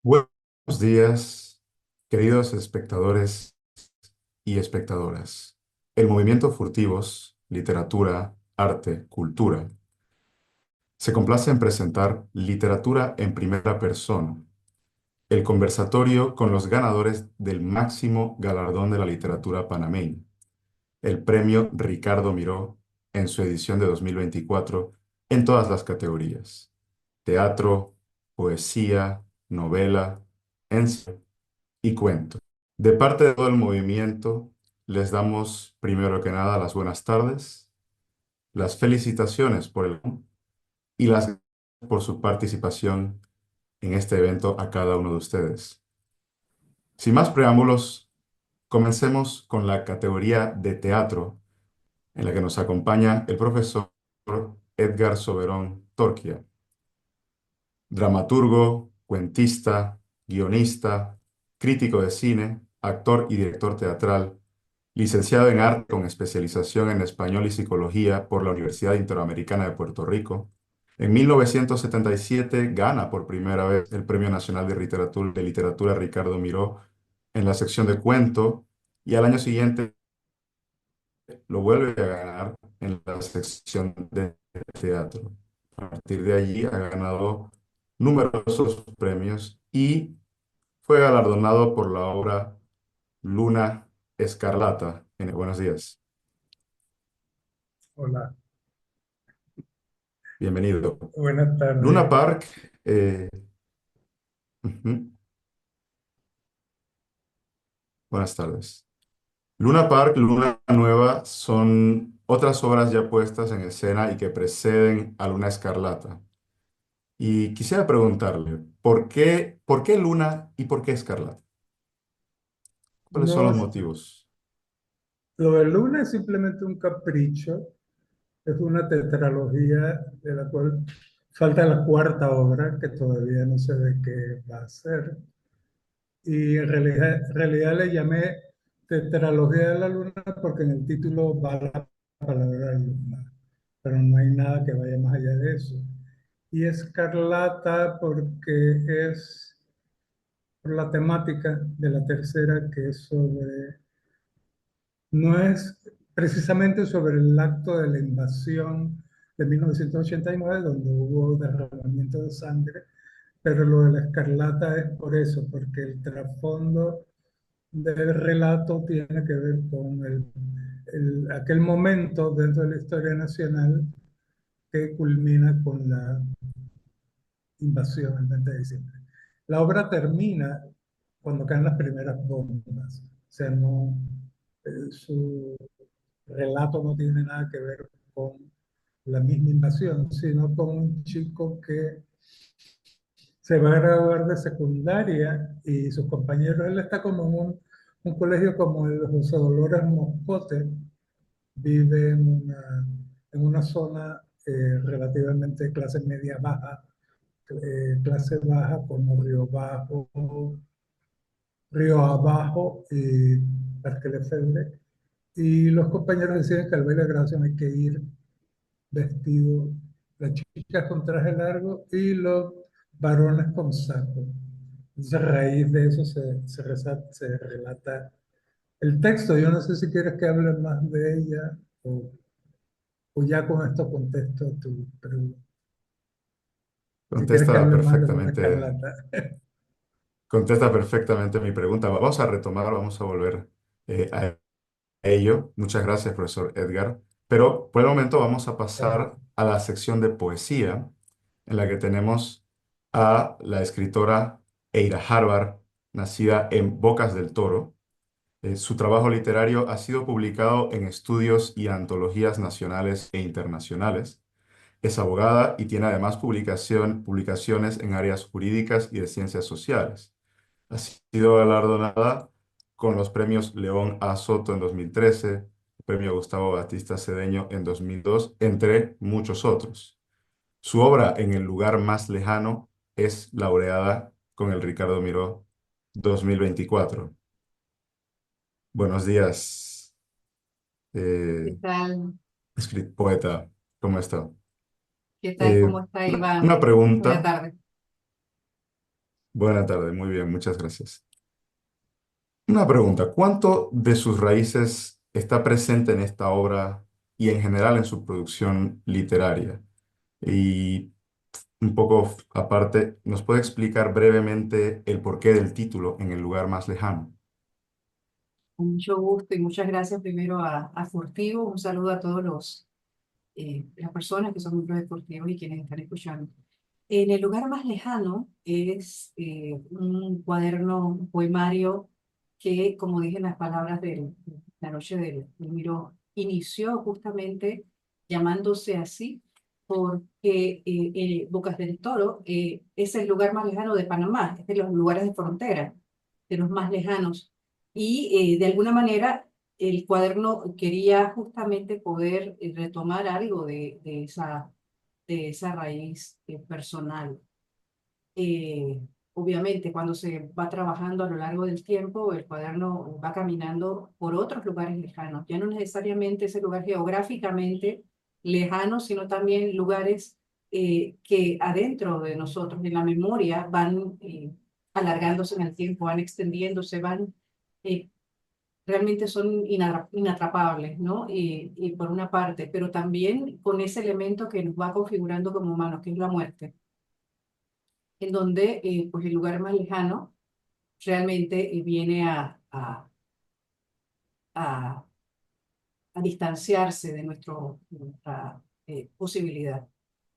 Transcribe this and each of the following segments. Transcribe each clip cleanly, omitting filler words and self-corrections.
Buenos días, queridos espectadores y espectadoras. El movimiento Furtivos, Literatura, Arte, Cultura, se complace en presentar Literatura en Primera Persona, el conversatorio con los ganadores del máximo galardón de la literatura panameña, el Premio Ricardo Miró, en su edición de 2024, en todas las categorías: teatro, poesía, novela, ensayo y cuento. De parte de todo el movimiento, les damos primero que nada las buenas tardes, las felicitaciones por y las gracias por su participación en este evento a cada uno de ustedes. Sin más preámbulos, comencemos con la categoría de teatro, en la que nos acompaña el profesor Edgar Soberón Torquia, dramaturgo, cuentista, guionista, crítico de cine, actor y director teatral, licenciado en arte con especialización en español y psicología por la Universidad Interamericana de Puerto Rico. En 1977 gana por primera vez el Premio Nacional de Literatura Ricardo Miró en la sección de cuento, y al año siguiente lo vuelve a ganar en la sección de teatro. A partir de allí ha ganado numerosos premios y fue galardonado por la obra Luna Escarlata. Buenos días, Hola, bienvenido. buenas Luna tardes. Park, eh, ujú, buenas tardes. Luna Park, Luna Nueva son otras obras ya puestas en escena y que preceden a Luna Escarlata. Y quisiera preguntarle, ¿por qué Luna y por qué Escarlata? ¿Cuáles son No, los motivos? lo de Luna es simplemente un capricho, es una tetralogía de la cual falta la cuarta obra, que todavía no sé de qué va a ser. Y en realidad le llamé Tetralogía de la Luna porque en el título va la palabra luna, pero no hay nada que vaya más allá de eso. Y Escarlata porque es por la temática de la tercera, que es sobre. No es precisamente sobre el acto de la invasión de 1989, donde hubo derramamiento de sangre, pero lo de la escarlata es por eso, porque el trasfondo del relato tiene que ver con aquel momento dentro de la historia nacional que culmina con la invasión el 20 de diciembre. La obra termina cuando caen las primeras bombas, o sea, no, su relato no tiene nada que ver con la misma invasión, sino con un chico que se va a graduar de secundaria y sus compañeros, él está como en un colegio como el José Dolores Moscote, vive en una zona relativamente clase media baja, clase baja como Río Abajo y Parque Lefebvre, y los compañeros deciden que al baile de graduación hay que ir vestido, las chicas con traje largo y los varones con saco. Entonces, a raíz de eso se relata el texto. Yo no sé si quieres que hable más de ella o ya con esto contesto tu pregunta. Si quieres que Contesta hable más de Luna perfectamente, Escarlata. contesta perfectamente mi pregunta. Vamos a retomar, vamos a volver a ello. Muchas gracias, profesor Edgar. Pero por el momento vamos a pasar a la sección de poesía, en la que tenemos a la escritora Eira Harvar, nacida en Bocas del Toro. Su trabajo literario ha sido publicado en estudios y antologías nacionales e internacionales. Es abogada y tiene además publicaciones en áreas jurídicas y de ciencias sociales. Ha sido galardonada con los premios León A. Soto en 2013, el premio Gustavo Batista Cedeño en 2002, entre muchos otros. Su obra En el lugar más lejano es laureada con el Ricardo Miró 2024. Buenos días, ¿Qué eh, tal? poeta, ¿cómo está? ¿Qué tal? Eh, ¿Cómo está una Iván? Buena pregunta. tarde. Buena tarde, muy bien, muchas gracias. Una pregunta, ¿cuánto de sus raíces está presente en esta obra y en general en su producción literaria? Y un poco aparte, ¿nos puede explicar brevemente el porqué del título En el lugar más lejano? Con mucho gusto y muchas gracias primero a Furtivo. Un saludo a todos las personas que son miembros de Furtivo y quienes están escuchando. En el lugar más lejano es un cuaderno, un poemario que, como dije en las palabras de la noche del Miró, inició justamente llamándose así porque Bocas del Toro es el lugar más lejano de Panamá, es de los lugares de frontera, de los más lejanos. Y de alguna manera el cuaderno quería justamente poder retomar algo de esa raíz personal. Eh, Obviamente, cuando se va trabajando a lo largo del tiempo, el cuaderno va caminando por otros lugares lejanos, ya no necesariamente ese lugar geográficamente lejano, sino también lugares que adentro de nosotros, en la memoria, van alargándose en el tiempo, van extendiéndose, van eh, realmente son inatrapables, ¿no? Y por una parte, pero también con ese elemento que nos va configurando como humanos, que es la muerte, en donde pues el lugar más lejano realmente viene a, a distanciarse de nuestra posibilidad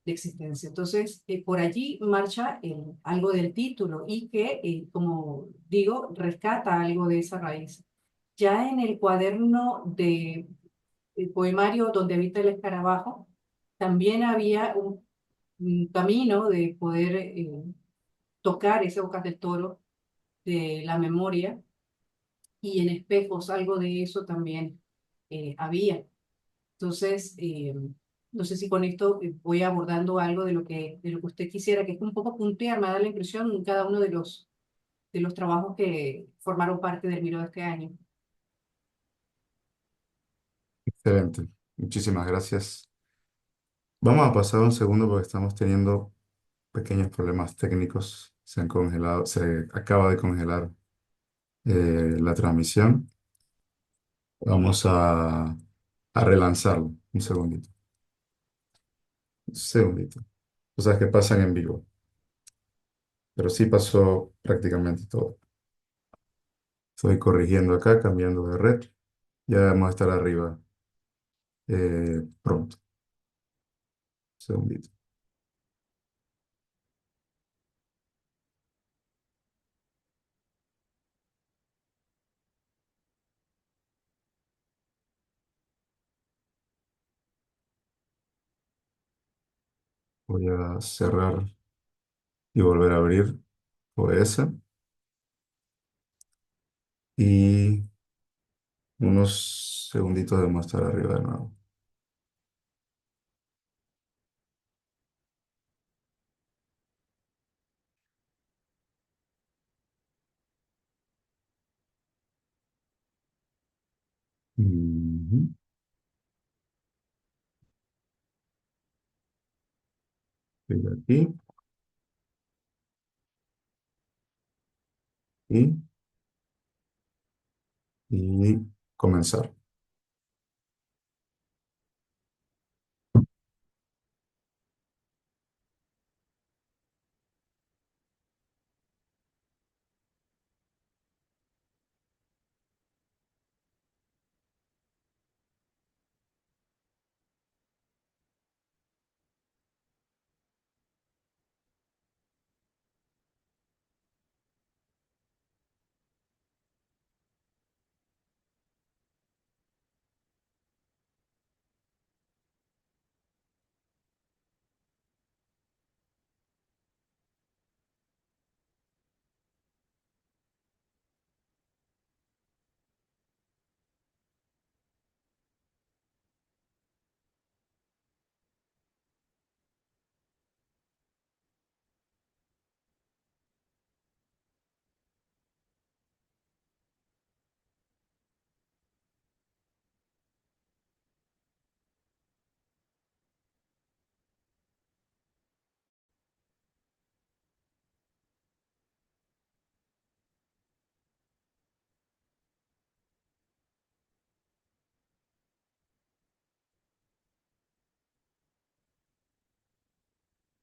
de existencia. Entonces, por allí marcha algo del título y que, como digo, rescata algo de esa raíz. Ya en el cuaderno de el poemario Donde habita el escarabajo, también había un camino de poder tocar ese Bocas del Toro de la memoria y en espejos algo de eso también había. Entonces, no sé si con esto voy abordando algo de lo que usted quisiera, que es un poco puntear, me da la impresión en cada uno de los trabajos que formaron parte del Miro de este año. Excelente, muchísimas gracias. Vamos a pasar un segundo porque estamos teniendo pequeños problemas técnicos. Se han congelado, se acaba de congelar la transmisión. Vamos a relanzarlo. Un segundito. Un segundito. Cosas que pasan en vivo. Pero sí pasó prácticamente todo. Estoy corrigiendo acá, cambiando de red. Ya vamos a estar arriba pronto. Un segundito. Voy a cerrar y volver a abrir OS. Y unos segunditos de estar arriba de nuevo. Ujú. Estoy aquí y, y comenzar.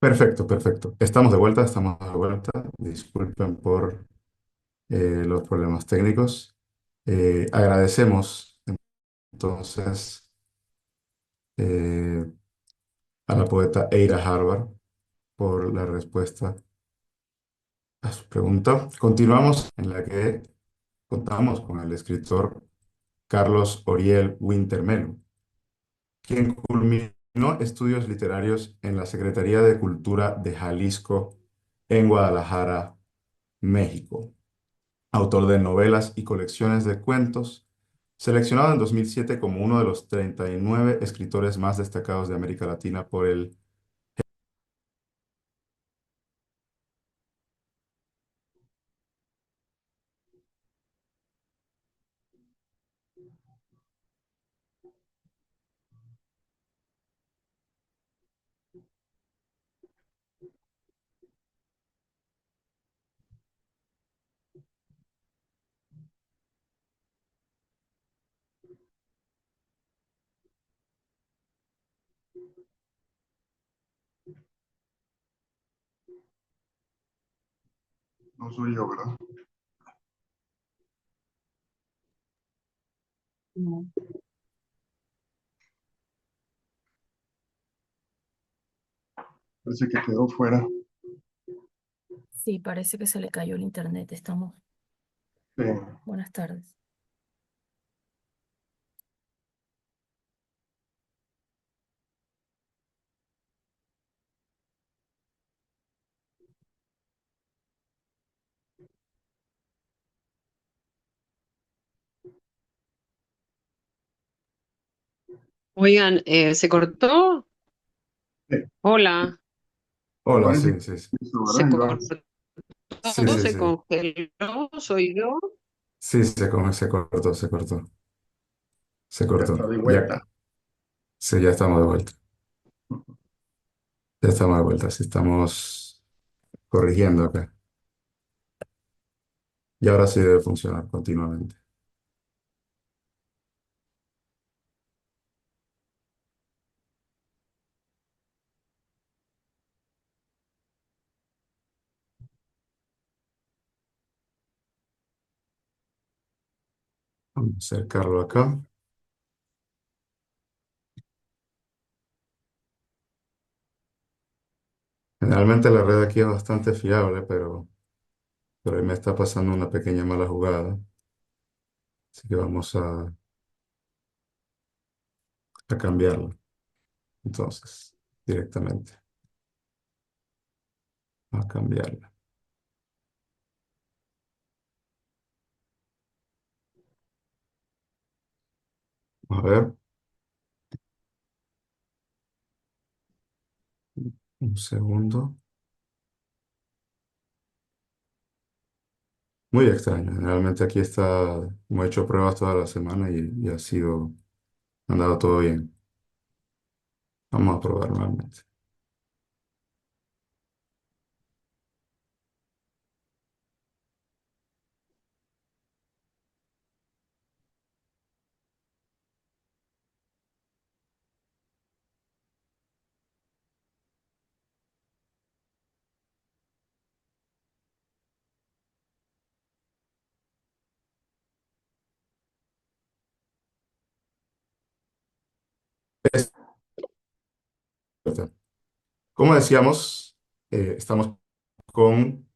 Perfecto, perfecto. Estamos de vuelta, estamos de vuelta. Disculpen por los problemas técnicos. Agradecemos entonces eh, a la poeta Eira Harvard por la respuesta a su pregunta. Continuamos en la que contamos con el escritor Carlos Oriel Wintermelo, quien culminó estudios literarios en la Secretaría de Cultura de Jalisco en Guadalajara, México. Autor de novelas y colecciones de cuentos, seleccionado en 2007 como uno de los 39 escritores más destacados de América Latina por el... No soy yo, ¿verdad? No. Parece que quedó fuera. Sí, parece que se le cayó el internet. Estamos. Sí. Buenas tardes. Oigan, ¿se cortó? Sí. Hola, Hola, Parece sí, que sí, sí, hizo, ¿se ¿verdad, Iván? cortó? sí, sí, ¿Se sí, congeló? ¿Soy yo? sí, se cortó, se Ya está cortó. de Ya, vuelta. sí, ya estamos de vuelta. Ya estamos de vuelta, sí, estamos corrigiendo acá. Y ahora sí debe funcionar continuamente. Vamos a acercarlo acá. Generalmente la red aquí es bastante fiable, pero hoy me está pasando una pequeña mala jugada. Así que vamos a cambiarla. Entonces, directamente, a cambiarla. A ver, un segundo. Muy extraño. Generalmente aquí está, hemos hecho pruebas toda la semana y ha sido, ha andado todo bien. Vamos a probar nuevamente. Como decíamos, estamos con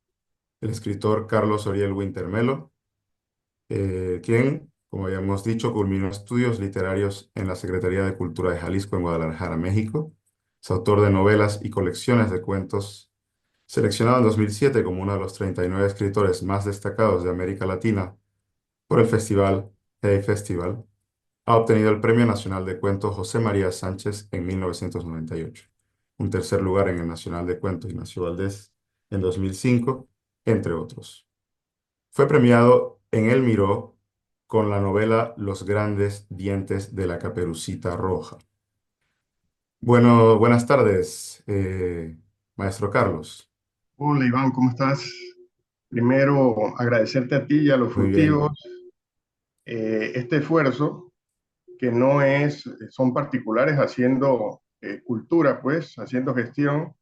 el escritor Carlos Oriel Wintermelo, quien, como habíamos dicho, culminó estudios literarios en la Secretaría de Cultura de Jalisco en Guadalajara, México. Es autor de novelas y colecciones de cuentos, seleccionado en 2007 como uno de los 39 escritores más destacados de América Latina por el Festival Hey Festival. Ha obtenido el Premio Nacional de Cuento José María Sánchez en 1998, un tercer lugar en el Nacional de Cuento Ignacio Valdés en 2005, entre otros. Fue premiado en El Miró con la novela Los grandes dientes de la Caperucita Roja. Bueno, buenas tardes, maestro Carlos. Hola, Iván, ¿cómo estás? Primero, agradecerte a ti y a los Muy bien. furtivos este esfuerzo que no es, son particulares haciendo cultura, pues, haciendo gestión,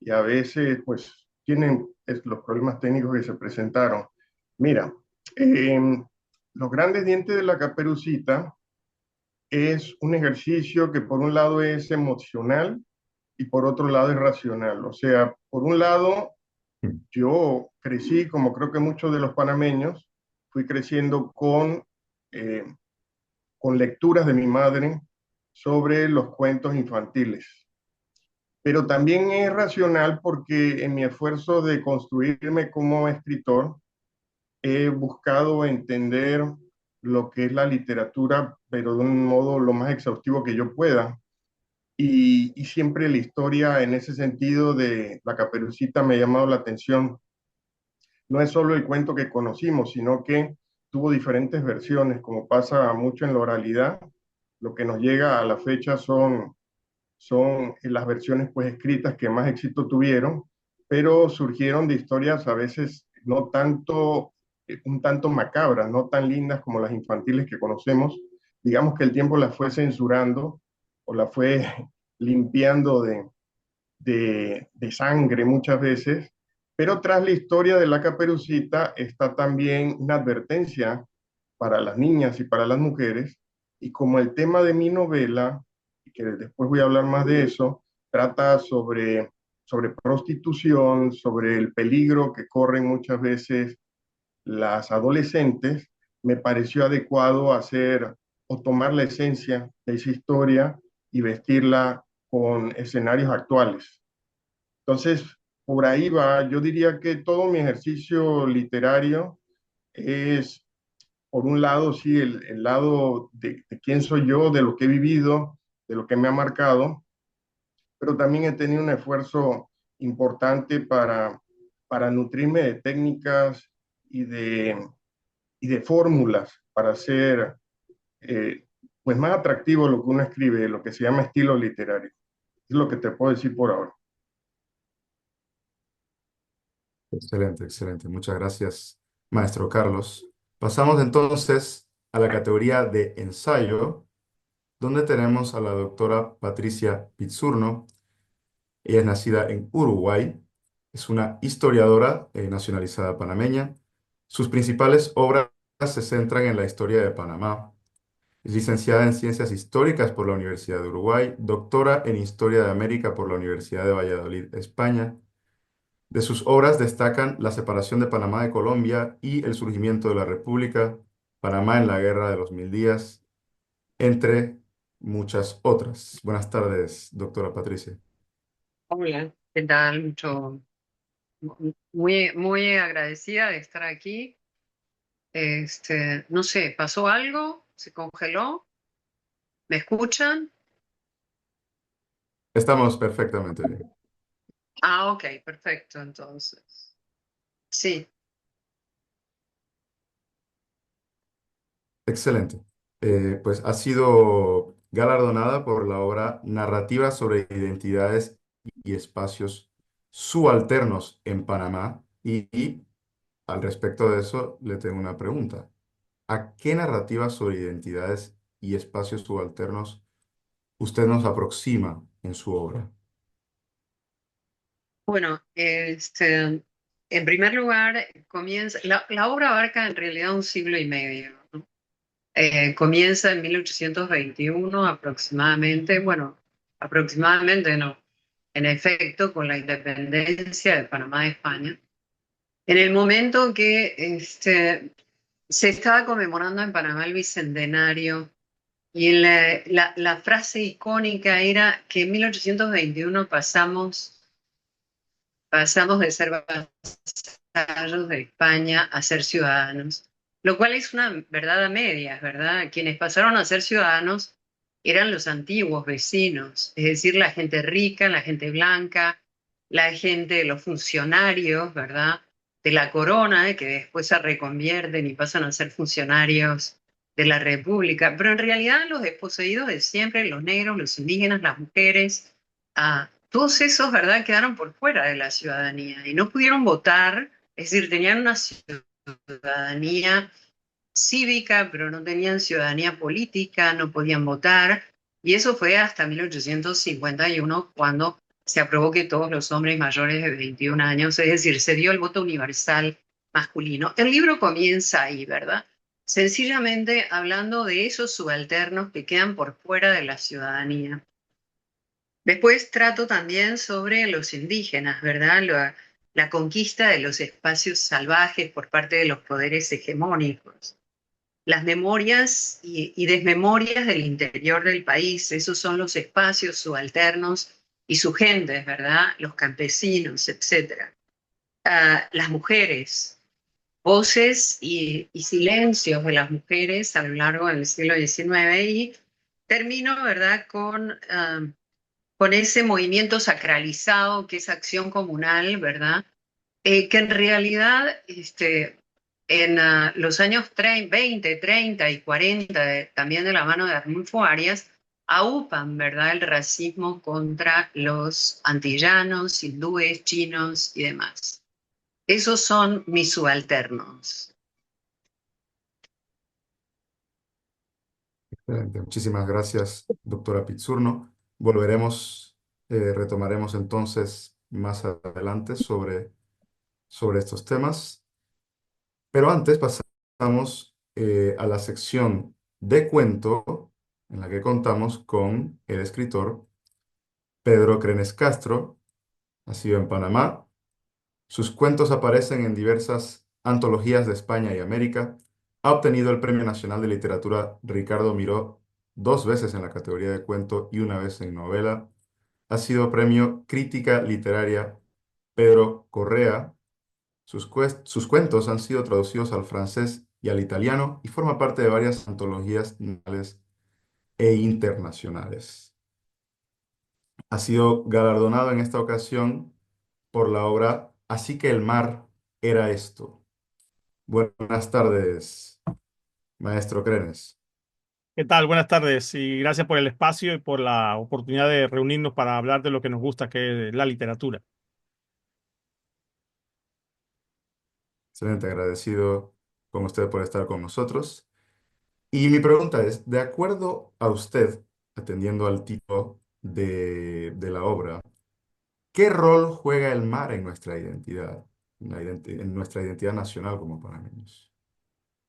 y a veces pues tienen los problemas técnicos que se presentaron. Mira, los grandes dientes de la caperucita es un ejercicio que por un lado es emocional y por otro lado es racional. O sea, por un lado, Mm. yo crecí, como creo que muchos de los panameños, fui creciendo eh, con lecturas de mi madre sobre los cuentos infantiles. Pero también es racional porque en mi esfuerzo de construirme como escritor, he buscado entender lo que es la literatura, pero de un modo lo más exhaustivo que yo pueda. Y siempre la historia en ese sentido de la Caperucita me ha llamado la atención. No es solo el cuento que conocimos, sino que tuvo diferentes versiones, como pasa mucho en la oralidad. Lo que nos llega a la fecha son las versiones pues escritas que más éxito tuvieron, pero surgieron de historias a veces no tanto, un tanto macabras, no tan lindas como las infantiles que conocemos. Digamos que el tiempo las fue censurando o las fue limpiando de sangre muchas veces, pero tras la historia de la Caperucita está también una advertencia para las niñas y para las mujeres, y como el tema de mi novela, que después voy a hablar más de eso, trata sobre prostitución, sobre el peligro que corren muchas veces las adolescentes, me pareció adecuado hacer o tomar la esencia de esa historia y vestirla con escenarios actuales. Entonces, por ahí va, yo diría que todo mi ejercicio literario es, por un lado, sí, el lado de quién soy yo, de lo que he vivido, de lo que me ha marcado, pero también he tenido un esfuerzo importante para nutrirme de técnicas y de fórmulas para hacer eh, pues más atractivo lo que uno escribe, lo que se llama estilo literario. Es lo que te puedo decir por ahora. Excelente, excelente. Muchas gracias, maestro Carlos. Pasamos entonces a la categoría de ensayo, donde tenemos a la doctora Patricia Pizzurno. Ella es nacida en Uruguay, es una historiadora nacionalizada panameña. Sus principales obras se centran en la historia de Panamá. Es licenciada en Ciencias Históricas por la Universidad de Uruguay, doctora en Historia de América por la Universidad de Valladolid, España. De sus obras destacan La separación de Panamá de Colombia y El surgimiento de la República, Panamá en la Guerra de los Mil Días, entre muchas otras. Buenas tardes, doctora Patricia. Hola, ¿qué tal? Muy agradecida de estar aquí. No sé, ¿pasó algo? ¿Se congeló? ¿Me escuchan? Estamos perfectamente bien. Ah, ok, perfecto, entonces. Sí, Excelente. Pues ha sido galardonada por la obra Narrativa sobre identidades y espacios subalternos en Panamá. Y al respecto de eso, le tengo una pregunta. ¿A qué narrativa sobre identidades y espacios subalternos usted nos aproxima en su obra? bueno, en primer lugar, la obra abarca en realidad un siglo y medio, ¿no? Comienza en 1821 aproximadamente, bueno, aproximadamente no, en efecto, con la independencia de Panamá de España. En el momento que se estaba conmemorando en Panamá el bicentenario, y la frase icónica era que en 1821 pasamos de ser vasallos de España a ser ciudadanos, lo cual es una verdad a medias, ¿verdad? Quienes pasaron a ser ciudadanos eran los antiguos vecinos, es decir, la gente rica, la gente blanca, la gente, los funcionarios, ¿verdad? De la corona, que después se reconvierten y pasan a ser funcionarios de la República, pero en realidad los desposeídos de siempre, los negros, los indígenas, las mujeres, todos esos, ¿verdad?, quedaron por fuera de la ciudadanía y no pudieron votar, es decir, tenían una ciudadanía cívica, pero no tenían ciudadanía política, no podían votar, y eso fue hasta 1851 cuando se aprobó que todos los hombres mayores de 21 años, es decir, se dio el voto universal masculino. El libro comienza ahí, ¿verdad? Sencillamente hablando de esos subalternos que quedan por fuera de la ciudadanía. Después trato también sobre los indígenas, ¿verdad? La conquista de los espacios salvajes por parte de los poderes hegemónicos. Las memorias y desmemorias del interior del país, esos son los espacios subalternos y sus gentes, ¿verdad? Los campesinos, etcétera. Las mujeres, voces y silencios de las mujeres a lo largo del siglo XIX y termino, ¿verdad?, con ese movimiento sacralizado que es acción comunal, ¿verdad? Que en realidad en los años 30, 20, 30 y 40, también de la mano de Arnulfo Arias, aupan, ¿verdad?, el racismo contra los antillanos, hindúes, chinos y demás. Esos son mis subalternos. Excelente. Muchísimas gracias, doctora Pizzurno. Volveremos, retomaremos entonces más adelante sobre estos temas. Pero antes pasamos a la sección de cuento en la que contamos con el escritor Pedro Crenes Castro, nacido en Panamá. Sus cuentos aparecen en diversas antologías de España y América. Ha obtenido el Premio Nacional de Literatura Ricardo Miró 2 veces en la categoría de cuento y 1 vez en novela. Ha sido Premio Crítica Literaria Pedro Correa. Sus cuentos han sido traducidos al francés y al italiano y forma parte de varias antologías nacionales e internacionales. Ha sido galardonado en esta ocasión por la obra Así que el mar era esto. Buenas tardes, maestro Crenes. ¿Qué tal? Buenas tardes y gracias por el espacio y por la oportunidad de reunirnos para hablar de lo que nos gusta, que es la literatura. Excelente, agradecido con usted por estar con nosotros. Y mi pregunta es, de acuerdo a usted, atendiendo al tipo de la obra, ¿qué rol juega el mar en nuestra identidad, en nuestra identidad nacional como panameños?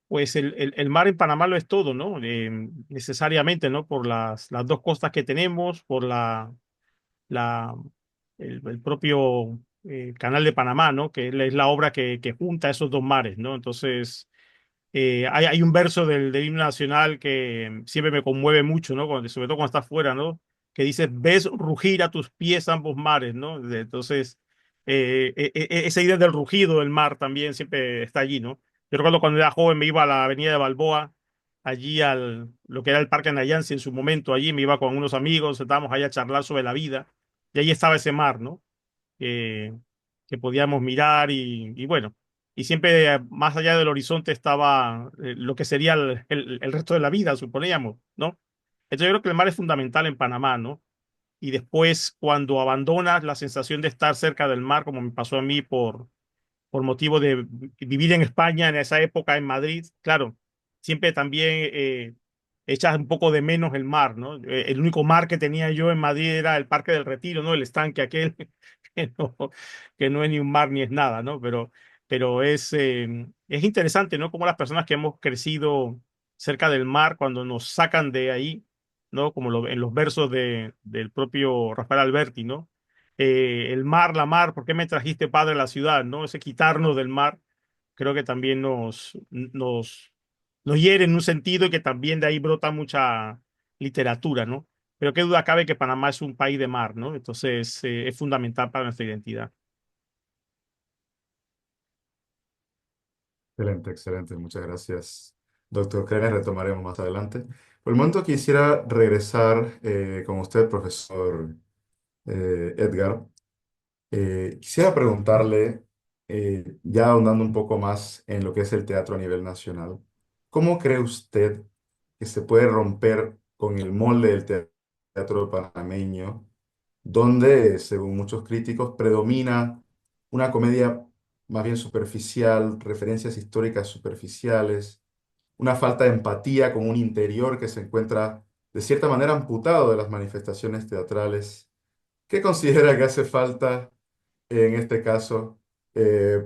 Pues el mar en Panamá lo es todo, ¿no? Necesariamente, ¿no? Por las dos costas que tenemos, por la, el propio Canal de Panamá, ¿no? Que es la obra que junta esos dos mares, ¿no? Entonces, hay un verso del himno nacional que siempre me conmueve mucho, ¿no? Sobre todo cuando estás fuera, ¿no? Que dice, ves rugir a tus pies ambos mares, ¿no? Entonces, esa idea del rugido del mar también siempre está allí, ¿no? Yo recuerdo cuando era joven me iba a la avenida de Balboa, allí lo que era el Parque Nayansi en su momento, allí me iba con unos amigos, estábamos allá a charlar sobre la vida, y ahí estaba ese mar, ¿no? eh, que podíamos mirar y bueno, y siempre más allá del horizonte estaba lo que sería el resto de la vida, suponíamos, ¿no? Entonces yo creo que el mar es fundamental en Panamá, ¿no? Y después cuando abandonas la sensación de estar cerca del mar, como me pasó a mí por motivo de vivir en España en esa época, en Madrid, claro, siempre también echas un poco de menos el mar, ¿no? El único mar que tenía yo en Madrid era el Parque del Retiro, ¿no? El estanque aquel, que no, que no es ni un mar ni es nada, ¿no? Pero es interesante, ¿no? Como las personas que hemos crecido cerca del mar, cuando nos sacan de ahí, ¿no? Como en los versos del propio Rafael Alberti, ¿no? El mar, la mar, ¿por qué me trajiste, padre, a la ciudad? ¿No? Ese quitarnos del mar, creo que también nos hiere en un sentido y que también de ahí brota mucha literatura, ¿no? Pero qué duda cabe que Panamá es un país de mar, ¿no? Entonces es fundamental para nuestra identidad. Excelente, excelente. Muchas gracias, doctor Krener. Retomaremos más adelante. Por el momento quisiera regresar con usted, profesor Edgar. Quisiera preguntarle, ya ahondando un poco más en lo que es el teatro a nivel nacional, ¿cómo cree usted que se puede romper con el molde del teatro panameño, donde, según muchos críticos, predomina una comedia más bien superficial, referencias históricas superficiales, una falta de empatía con un interior que se encuentra de cierta manera amputado de las manifestaciones teatrales? ¿Qué considera que hace falta en este caso?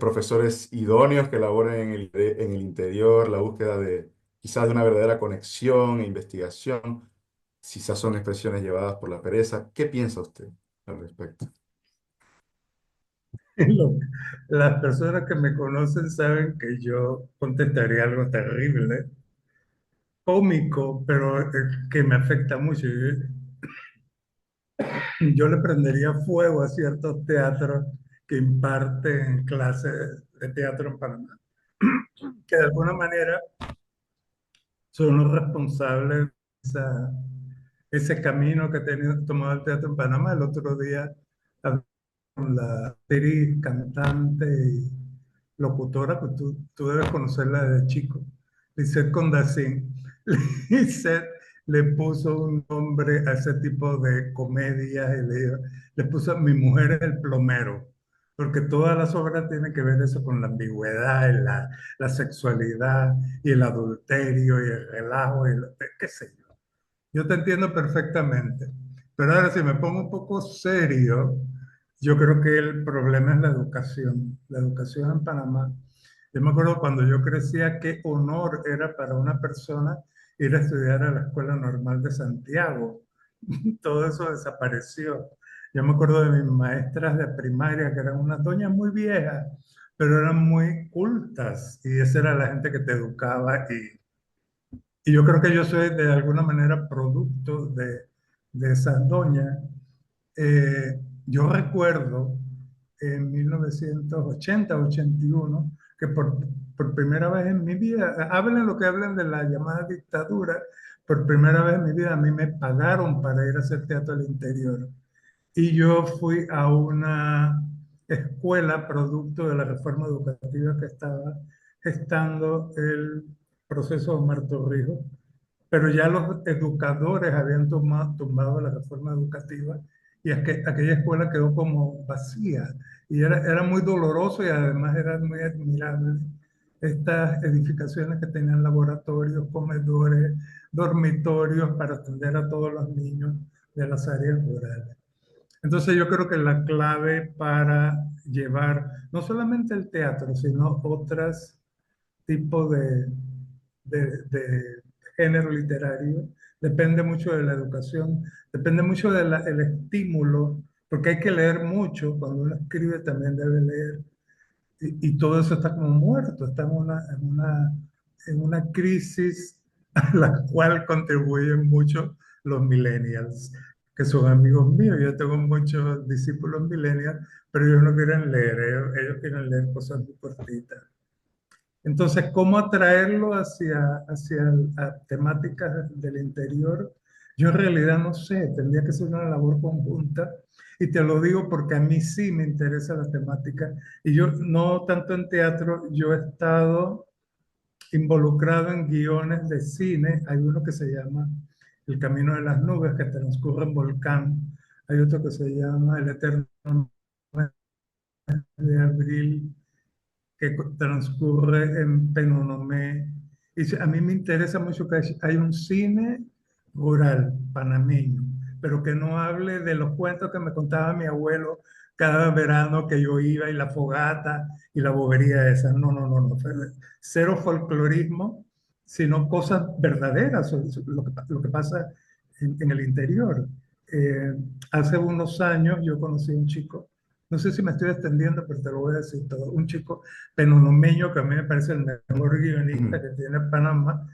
Profesores idóneos que laboren en el interior, la búsqueda de quizás de una verdadera conexión e investigación, quizás son expresiones llevadas por la pereza. ¿Qué piensa usted al respecto? Lo- Las personas que me conocen saben que yo contestaría algo terrible, cómico, pero que me afecta mucho. Yo le prendería fuego a ciertos teatros que imparten clases de teatro en Panamá, que de alguna manera son los responsables de ese camino que ha tenido tomado el teatro en Panamá. El otro día hablé con la actriz, cantante y locutora, que tú debes conocerla desde chico, Lisette Condacín. Lisette le puso un nombre a ese tipo de comedias y le puso Mi mujer es el plomero, porque todas las obras tienen que ver eso con la ambigüedad, y la sexualidad y el adulterio y el relajo y qué sé yo. Yo te entiendo perfectamente, pero ahora si me pongo un poco serio, yo creo que el problema es la educación en Panamá. Yo me acuerdo cuando yo crecía, qué honor era para una persona ir a estudiar a la Escuela Normal de Santiago. Todo eso desapareció. Yo me acuerdo de mis maestras de primaria, que eran unas doñas muy viejas, pero eran muy cultas, y esa era la gente que te educaba, y yo creo que yo soy de alguna manera producto de esas doñas. Yo recuerdo en 1980-81 que por primera vez en mi vida, hablen lo que hablen de la llamada dictadura, por primera vez en mi vida a mí me pagaron para ir a hacer teatro al interior. Y yo fui a una escuela producto de la reforma educativa que estaba gestando el proceso de Omar Torrijos, pero ya los educadores habían tumbado la reforma educativa, y es que aquella escuela quedó como vacía, y era muy doloroso, y además era muy admirable estas edificaciones que tenían laboratorios, comedores, dormitorios para atender a todos los niños de las áreas rurales. Entonces yo creo que la clave para llevar no solamente el teatro, sino otros tipos de género literario, depende mucho de la educación, depende mucho del estímulo, porque hay que leer mucho. Cuando uno escribe también debe leer, y todo eso está como muerto, está en una crisis a la cual contribuyen mucho los millennials, que son amigos míos. Yo tengo muchos discípulos millennials, pero ellos no quieren leer, ellos quieren leer cosas muy cortitas. Entonces, ¿cómo atraerlo hacia temáticas del interior? Yo en realidad no sé, tendría que ser una labor conjunta, y te lo digo porque a mí sí me interesa la temática, y yo no tanto en teatro, yo he estado involucrado en guiones de cine. Hay uno que se llama El Camino de las Nubes, que transcurre en Volcán. Hay otro que se llama El Eterno Mes de Abril, que transcurre en Penonomé. Y a mí me interesa mucho que hay un cine rural panameño, pero que no hable de los cuentos que me contaba mi abuelo cada verano, que yo iba, y la fogata y la bobería esa. No, no, no, no. Cero folclorismo, sino cosas verdaderas, lo que pasa en el interior. Eh, Hace unos años yo conocí a un chico, no sé si me estoy extendiendo, pero te lo voy a decir todo. Un chico penonomeño que a mí me parece el mejor guionista Ujú. que tiene Panamá,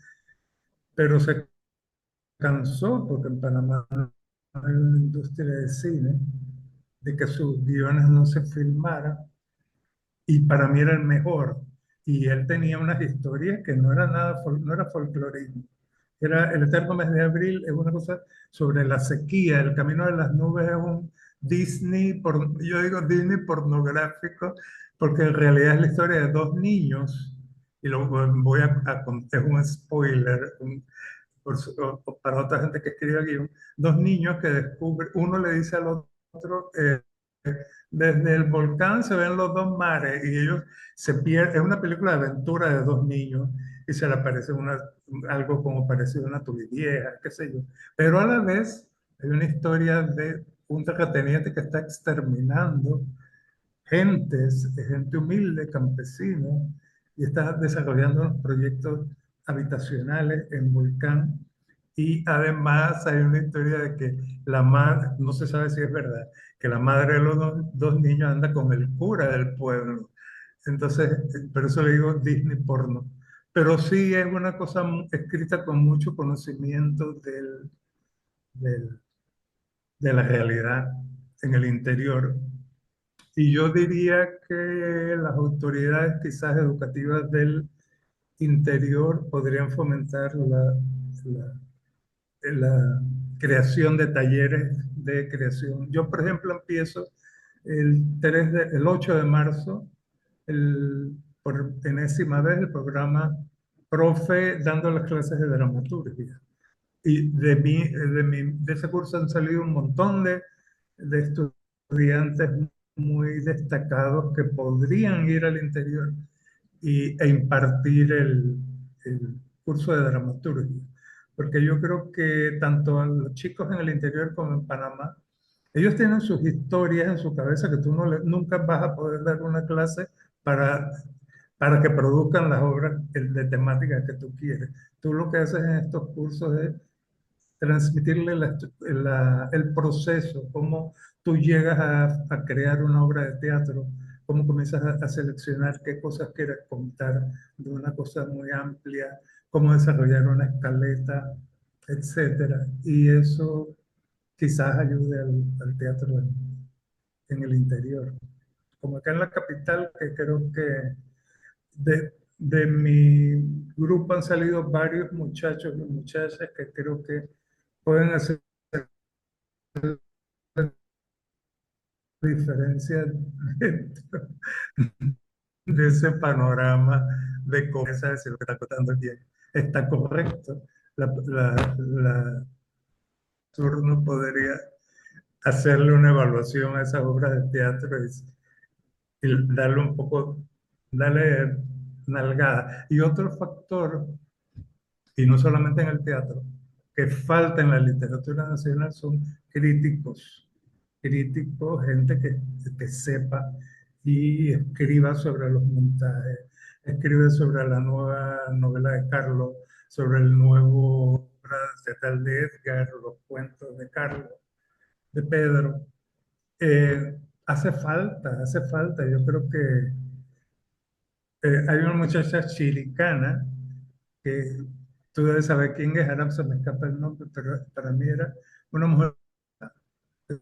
pero se cansó porque en Panamá no hay una industria de cine, de que sus guiones no se filmaran, y para mí era el mejor. Y él tenía unas historias que no era nada, no era folclorismo. Era El Eterno Mes de Abril, es una cosa sobre la sequía. El Camino de las Nubes es un Disney, yo digo Disney pornográfico, porque en realidad es la historia de dos niños, y lo voy a contar, es un spoiler, para otra gente que escribe guión. Dos niños que descubren, uno le dice al otro, desde el volcán se ven los dos mares, y ellos se pierden. Es una película de aventura de dos niños, y se le aparece algo como parecido a una vieja, qué sé yo. Pero a la vez hay una historia de un terrateniente que está exterminando gente humilde, campesino, y está desarrollando unos proyectos habitacionales en Volcán. Y además hay una historia de que la madre, no se sabe si es verdad, que la madre de los dos niños anda con el cura del pueblo. Entonces, por eso le digo Disney porno. Pero sí es una cosa escrita con mucho conocimiento del- de la realidad en el interior. Y yo diría que las autoridades quizás educativas del interior podrían fomentar la creación de talleres de creación. Yo, por ejemplo, empiezo el 8 de marzo, por enésima vez, el programa Profe dando las clases de dramaturgia. Y de ese curso han salido un montón de estudiantes muy destacados que podrían ir al interior e impartir el curso de dramaturgia. Porque yo creo que tanto a los chicos en el interior como en Panamá, ellos tienen sus historias en su cabeza que tú nunca vas a poder dar una clase para, para que produzcan las obras de temática que tú quieres. Tú lo que haces en estos cursos es transmitirle el proceso, cómo tú llegas a crear una obra de teatro, cómo comienzas a seleccionar qué cosas quieres contar de una cosa muy amplia, cómo desarrollar una escaleta, etcétera. Y eso quizás ayude al teatro en el interior. Como acá en la capital, que creo que de mi grupo han salido varios muchachos y muchachas que creo que pueden hacer la diferencia dentro de ese panorama de cómo si lo que está contando bien está correcto. La turno podría hacerle una evaluación a esas obras de teatro y darle un poco, darle nalgada. Y otro factor, y no solamente en el teatro, que falta en la literatura nacional son críticos, críticos, gente que sepa y escriba sobre los montajes, escribe sobre la nueva novela de Carlos, sobre el nuevo obra teatral de Edgar, los cuentos de Carlos, de Pedro. Hace falta, yo creo que hay una muchacha chiricana que tú debes saber quién es, ahora se me escapa el nombre, pero para mí era una mujer de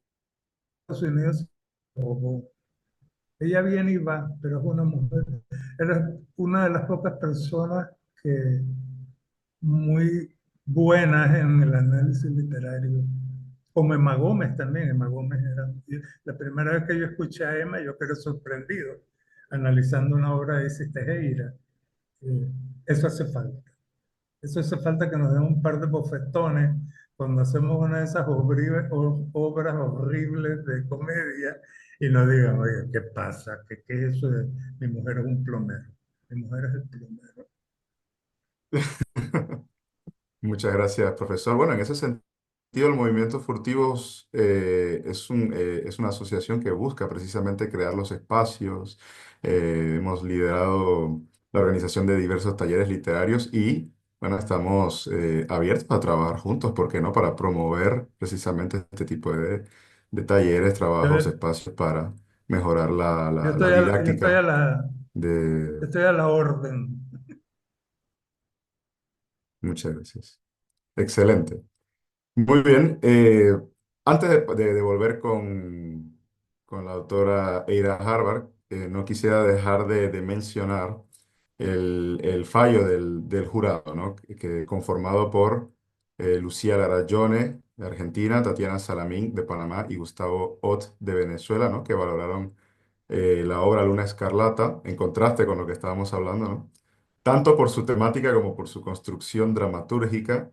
Estados Unidos. O- Ella viene y va, pero es una mujer. Era una de las pocas personas que muy buenas en el análisis literario. Como Emma Gómez también. Emma Gómez era. La primera vez que yo escuché a Emma, yo quedé sorprendido analizando una obra de Sistejeira. Eh, Eso hace falta. Eso hace falta que nos den un par de bofetones cuando hacemos una de esas obras horribles de comedia y nos digan, oye, ¿qué pasa? ¿Qué es eso de mi mujer es un plomero? Mi mujer es el plomero. Muchas gracias, profesor. Bueno, en ese sentido, el Movimiento Furtivos es una asociación que busca precisamente crear los espacios. Hemos liderado la organización de diversos talleres literarios y, bueno, estamos abiertos a trabajar juntos, ¿por qué no? Para promover precisamente este tipo de talleres, Yo, trabajos, espacios para mejorar yo la estoy yo estoy didáctica de... estoy a la orden. Muchas gracias. Excelente. Muy bien. Antes de volver con la doctora Eira Harvard, no quisiera dejar de mencionar el fallo del jurado, ¿no? Conformado por Lucía Larayone, de Argentina, Tatiana Salamín, de Panamá, y Gustavo Ott, de Venezuela, ¿no? Que valoraron la obra Luna Escarlata, en contraste con lo que estábamos hablando, ¿no? Tanto por su temática como por su construcción dramatúrgica,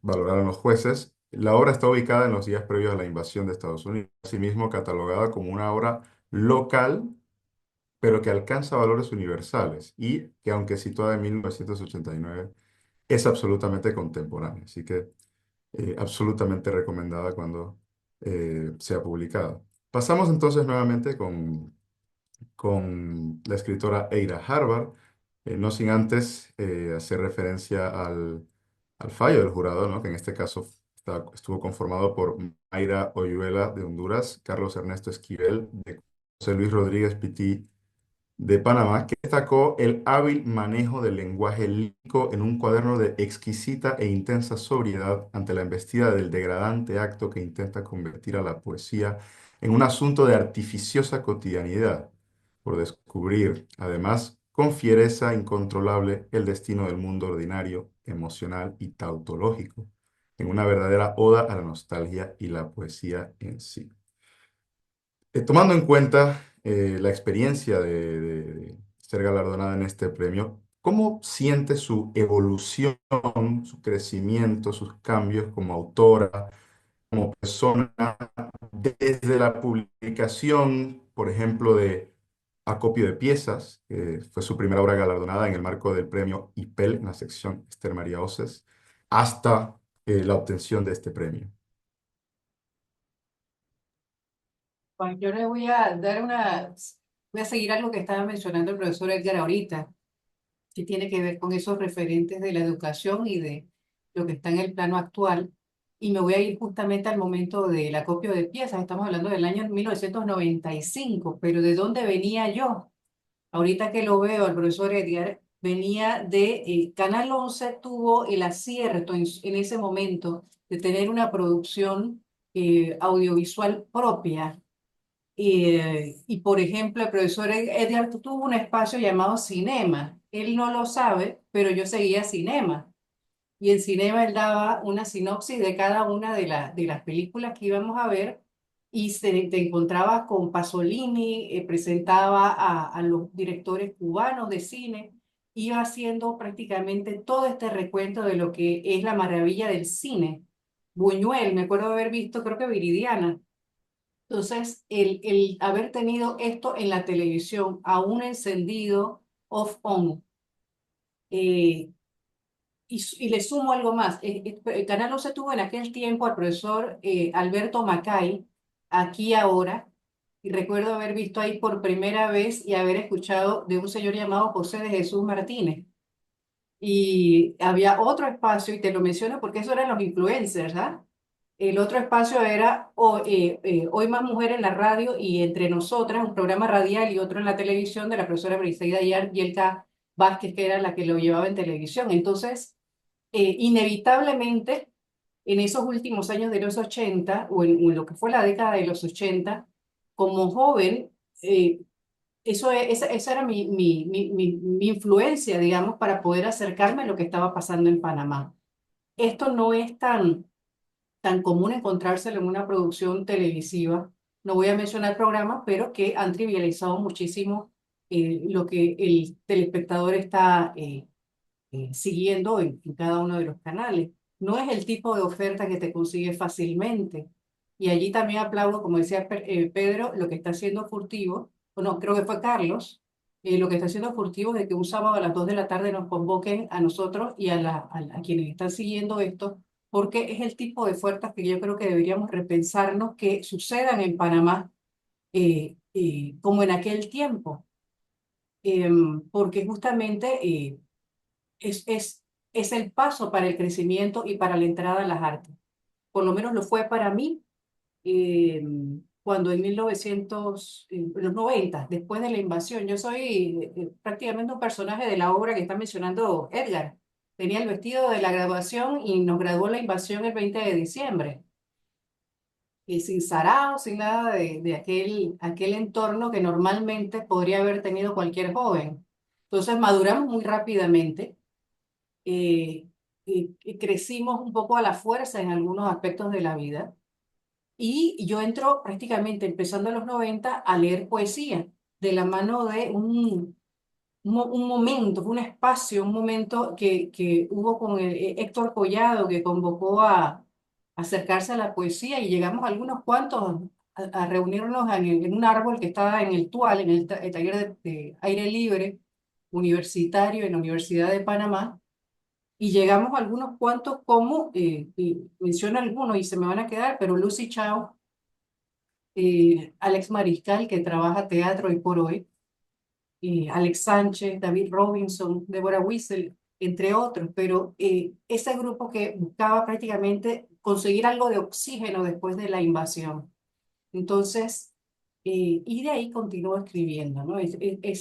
valoraron los jueces. La obra está ubicada en los días previos a la invasión de Estados Unidos, asimismo catalogada como una obra local, pero que alcanza valores universales y que, aunque situada en 1989, es absolutamente contemporánea. Así que absolutamente recomendada cuando sea publicado. Pasamos entonces nuevamente con la escritora Eira Harvard, no sin antes hacer referencia al fallo del jurado, ¿no? Que en este caso estuvo conformado por Mayra Oyuela de Honduras, Carlos Ernesto Esquivel de José Luis Rodríguez Pití de Panamá, que destacó el hábil manejo del lenguaje lírico en un cuaderno de exquisita e intensa sobriedad ante la embestida del degradante acto que intenta convertir a la poesía en un asunto de artificiosa cotidianidad, por descubrir, además, con fiereza incontrolable el destino del mundo ordinario, emocional y tautológico, en una verdadera oda a la nostalgia y la poesía en sí. Tomando en cuenta la experiencia de ser galardonada en este premio, ¿cómo siente su evolución, su crecimiento, sus cambios como autora, como persona, desde la publicación, por ejemplo, de Acopio de Piezas, que fue su primera obra galardonada en el marco del premio IPEL en la sección Esther María Oces, hasta la obtención de este premio? Bueno, yo le voy a dar voy a seguir algo que estaba mencionando el profesor Edgar ahorita, que tiene que ver con esos referentes de la educación y de lo que está en el plano actual. Y me voy a ir justamente al momento del acopio de piezas. Estamos hablando del año 1995, pero ¿de dónde venía yo? Ahorita que lo veo, el profesor Edgar venía de Canal 11 tuvo el acierto en ese momento de tener una producción audiovisual propia y por ejemplo, el profesor Edgar tuvo un espacio llamado Cinema. Él no lo sabe, pero yo seguía Cinema. Y en Cinema él daba una sinopsis de cada una de las películas que íbamos a ver y te encontrabas con Pasolini, presentaba a los directores cubanos de cine, iba haciendo prácticamente todo este recuento de lo que es la maravilla del cine. Buñuel, me acuerdo haber visto, creo que Viridiana. Entonces, el haber tenido esto en la televisión, aún encendido, off-on, eh, y le sumo algo más. El Canal 11 tuvo en aquel tiempo al profesor Alberto Macay, aquí ahora, y recuerdo haber visto ahí por primera vez y haber escuchado de un señor llamado José de Jesús Martínez. Y había otro espacio, y te lo menciono porque eso eran los influencers, ¿ah? El otro espacio era Hoy Más Mujer en la radio y Entre Nosotras, un programa radial y otro en la televisión de la profesora Briseida Yelka Vázquez, que era la que lo llevaba en televisión. Entonces, inevitablemente, en esos últimos años de los 80, o en lo que fue la década de los 80, como joven, esa era mi influencia, digamos, para poder acercarme a lo que estaba pasando en Panamá. Esto no es tan común encontrárselo en una producción televisiva. No voy a mencionar programas, pero que han trivializado muchísimo lo que el telespectador está siguiendo en cada uno de los canales. No es el tipo de oferta que te consigue fácilmente. Y allí también aplaudo, como decía Pedro, lo que está haciendo Furtivo, o no, creo que fue Carlos, lo que está haciendo Furtivo es de que un sábado a las 2 de la tarde nos convoquen a nosotros y a quienes están siguiendo esto, porque es el tipo de ofertas que yo creo que deberíamos repensarnos que sucedan en Panamá como en aquel tiempo. Porque justamente es, es, es el paso para el crecimiento y para la entrada a las artes. Por lo menos lo fue para mí eh, cuando en 1900, en los 90, después de la invasión, yo soy prácticamente un personaje de la obra que está mencionando Edgar. Tenía el vestido de la graduación y nos graduó la invasión el 20 de diciembre. Y sin sarao, sin nada de aquel entorno que normalmente podría haber tenido cualquier joven. Entonces maduramos muy rápidamente y crecimos un poco a la fuerza en algunos aspectos de la vida. Y yo entro prácticamente empezando en los 90 a leer poesía de la mano de un momento, un espacio, un momento que hubo con Héctor Collado que convocó a acercarse a la poesía y llegamos algunos cuantos a reunirnos en un árbol que estaba en el TUAL, en el taller de aire libre universitario en la Universidad de Panamá. Y llegamos a algunos cuantos como, menciona algunos y se me van a quedar, pero Lucy Chao, Alex Mariscal, que trabaja teatro hoy por hoy, Alex Sánchez, David Robinson, Deborah Wiesel, entre otros, pero ese grupo que buscaba prácticamente conseguir algo de oxígeno después de la invasión. Entonces, y de ahí continúo escribiendo, ¿no?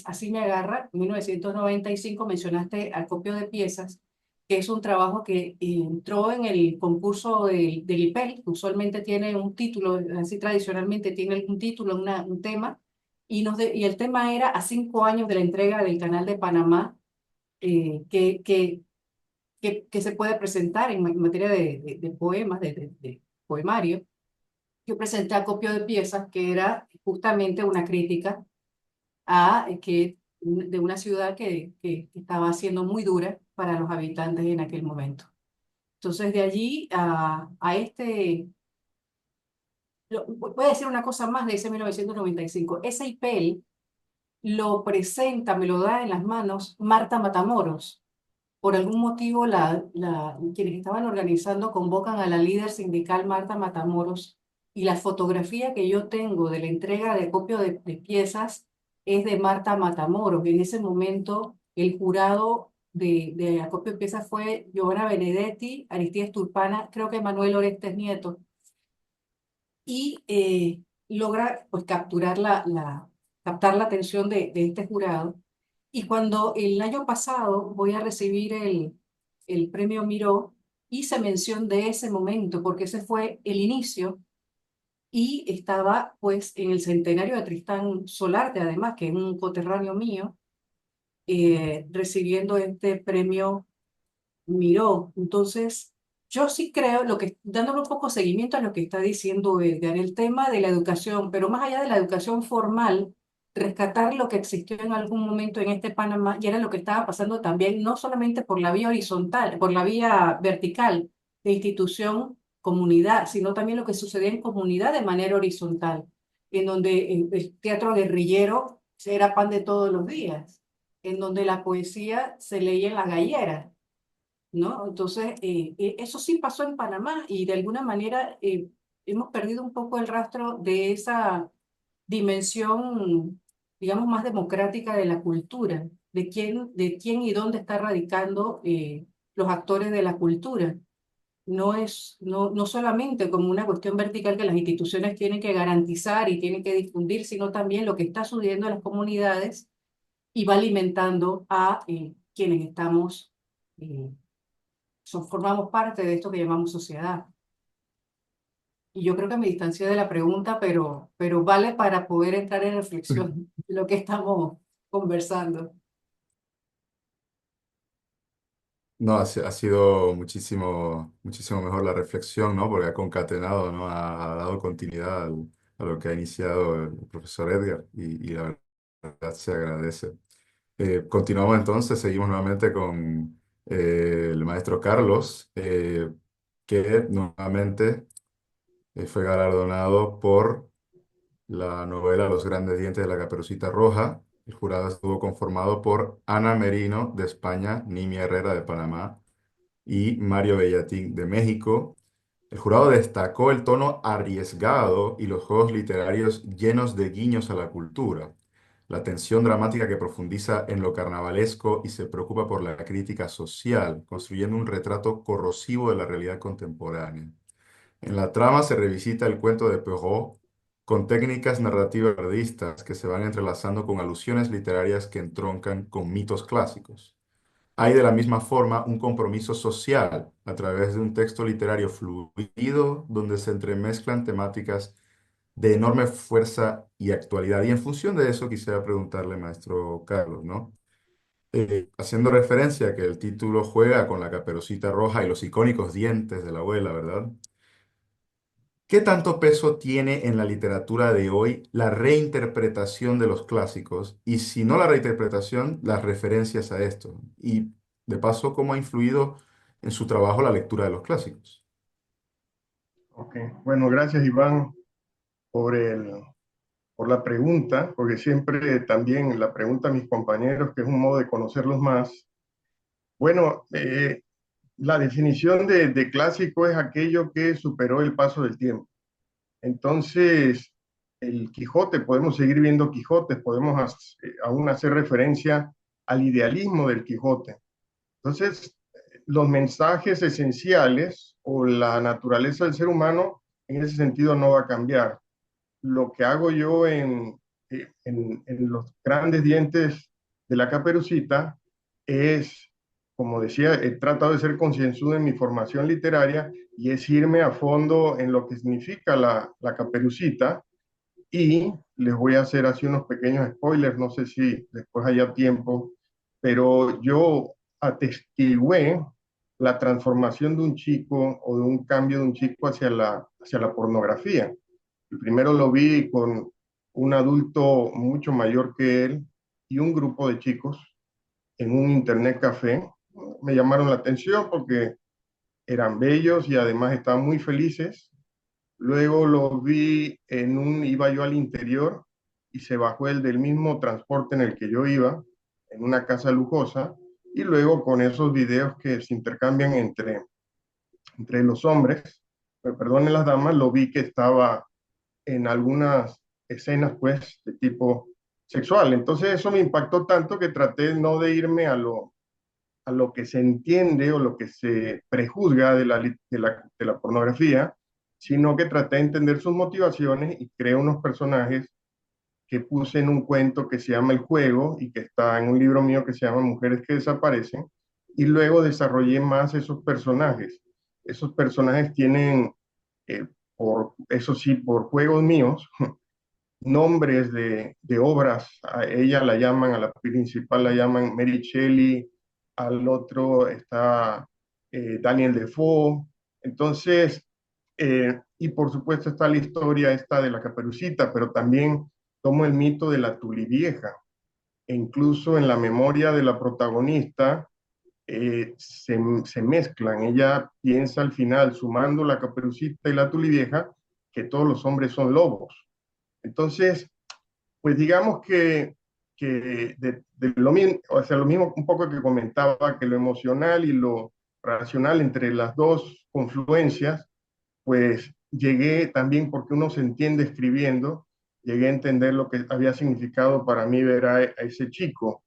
Así me agarra. En 1995 mencionaste Acopio de Piezas, que es un trabajo que entró en el concurso del IPEL, que usualmente tiene un título, así tradicionalmente tiene un título, un tema, y el tema era a 5 años de la entrega del Canal de Panamá, que se puede presentar en materia de poemas, de poemario. Yo presenté Acopio de Piezas, que era justamente una crítica de una ciudad que estaba siendo muy dura para los habitantes en aquel momento. Entonces, de allí a este, voy a decir una cosa más de ese 1995. Ese IPEL lo presenta, me lo da en las manos Marta Matamoros. Por algún motivo, quienes estaban organizando convocan a la líder sindical Marta Matamoros, y la fotografía que yo tengo de la entrega de Acopio de Piezas es de Marta Matamoros. En ese momento, el jurado de Acopio de Piezas fue Giovanna Benedetti, Aristides Turpana, creo que Manuel Orestes Nieto, y logra pues captar la atención de este jurado. Y cuando el año pasado voy a recibir el premio Miró, hice mención de ese momento, porque ese fue el inicio, y estaba pues en el centenario de Tristán Solarte, además, que es un coterráneo mío, recibiendo este premio Miró. Entonces, yo sí creo, dándole un poco seguimiento a lo que está diciendo Edgar, el tema de la educación, pero más allá de la educación formal, rescatar lo que existió en algún momento en este Panamá, y era lo que estaba pasando también, no solamente por la vía horizontal, por la vía vertical de institución, comunidad, sino también lo que sucedía en comunidad de manera horizontal, en donde el teatro guerrillero era pan de todos los días, en donde la poesía se leía en la gallera, ¿no? Entonces, eso sí pasó en Panamá, y de alguna manera hemos perdido un poco el rastro de esa dimensión, digamos, más democrática de la cultura, de quién y dónde está radicando los actores de la cultura. No solamente como una cuestión vertical que las instituciones tienen que garantizar y tienen que difundir, sino también lo que está sucediendo en las comunidades, y va alimentando a quienes estamos formamos parte de esto que llamamos sociedad. Y yo creo que me distancié de la pregunta, pero vale para poder entrar en reflexión de lo que estamos conversando. No, ha sido muchísimo, muchísimo mejor la reflexión, ¿no? Porque ha concatenado, ¿no? Ha dado continuidad a lo que ha iniciado el profesor Edgar, y la verdad se agradece. Continuamos entonces, seguimos nuevamente con el maestro Carlos, que nuevamente fue galardonado por la novela Los grandes dientes de la Caperucita Roja. El jurado estuvo conformado por Ana Merino de España, Nimia Herrera de Panamá y Mario Bellatín de México. El jurado destacó el tono arriesgado y los juegos literarios llenos de guiños a la cultura, la tensión dramática que profundiza en lo carnavalesco y se preocupa por la crítica social, construyendo un retrato corrosivo de la realidad contemporánea. En la trama se revisita el cuento de Perrault con técnicas narrativas verdistas que se van entrelazando con alusiones literarias que entroncan con mitos clásicos. Hay de la misma forma un compromiso social a través de un texto literario fluido donde se entremezclan temáticas de enorme fuerza y actualidad. Y en función de eso quisiera preguntarle, maestro Carlos, ¿no? Haciendo referencia a que el título juega con la Caperucita Roja y los icónicos dientes de la abuela, ¿verdad? ¿Qué tanto peso tiene en la literatura de hoy la reinterpretación de los clásicos? Y si no la reinterpretación, las referencias a esto. Y de paso, ¿cómo ha influido en su trabajo la lectura de los clásicos? Ok, bueno, gracias Iván por por la pregunta, porque siempre también la pregunta a mis compañeros, que es un modo de conocerlos más. Bueno, la definición de clásico es aquello que superó el paso del tiempo. Entonces, el Quijote, podemos seguir viendo Quijotes, podemos aún hacer referencia al idealismo del Quijote. Entonces, los mensajes esenciales o la naturaleza del ser humano en ese sentido no va a cambiar. Lo que hago yo en los grandes dientes de la Caperucita es, como decía, he tratado de ser concienzudo en mi formación literaria y es irme a fondo en lo que significa la Caperucita, y les voy a hacer así unos pequeños spoilers, no sé si después haya tiempo, pero yo atestigué la transformación de un chico o de un cambio de un chico hacia la pornografía. El primero lo vi con un adulto mucho mayor que él y un grupo de chicos en un internet café. Me llamaron la atención porque eran bellos y además estaban muy felices. Luego lo vi iba yo al interior y se bajó el del mismo transporte en el que yo iba, en una casa lujosa, y luego con esos videos que se intercambian entre los hombres, perdonen las damas, lo vi que estaba en algunas escenas, pues, de tipo sexual. Entonces eso me impactó tanto que traté no de irme a lo que se entiende o lo que se prejuzga de la pornografía, sino que traté de entender sus motivaciones y creé unos personajes que puse en un cuento que se llama El Juego y que está en un libro mío que se llama Mujeres que Desaparecen, y luego desarrollé más esos personajes. Esos personajes tienen, eh, eso sí, por juegos míos, nombres de obras. A ella la llaman, a la principal la llaman Mary Shelley, al otro está Daniel Defoe. Entonces, y por supuesto está la historia esta de la Caperucita, pero también tomo el mito de la Tulivieja. E incluso en la memoria de la protagonista se mezclan. Ella piensa al final, sumando la Caperucita y la Tulivieja, que todos los hombres son lobos. Entonces, pues digamos que de lo mismo, o sea, lo mismo un poco que comentaba, que lo emocional y lo racional entre las dos confluencias, pues llegué también, porque uno se entiende escribiendo, llegué a entender lo que había significado para mí ver a ese chico.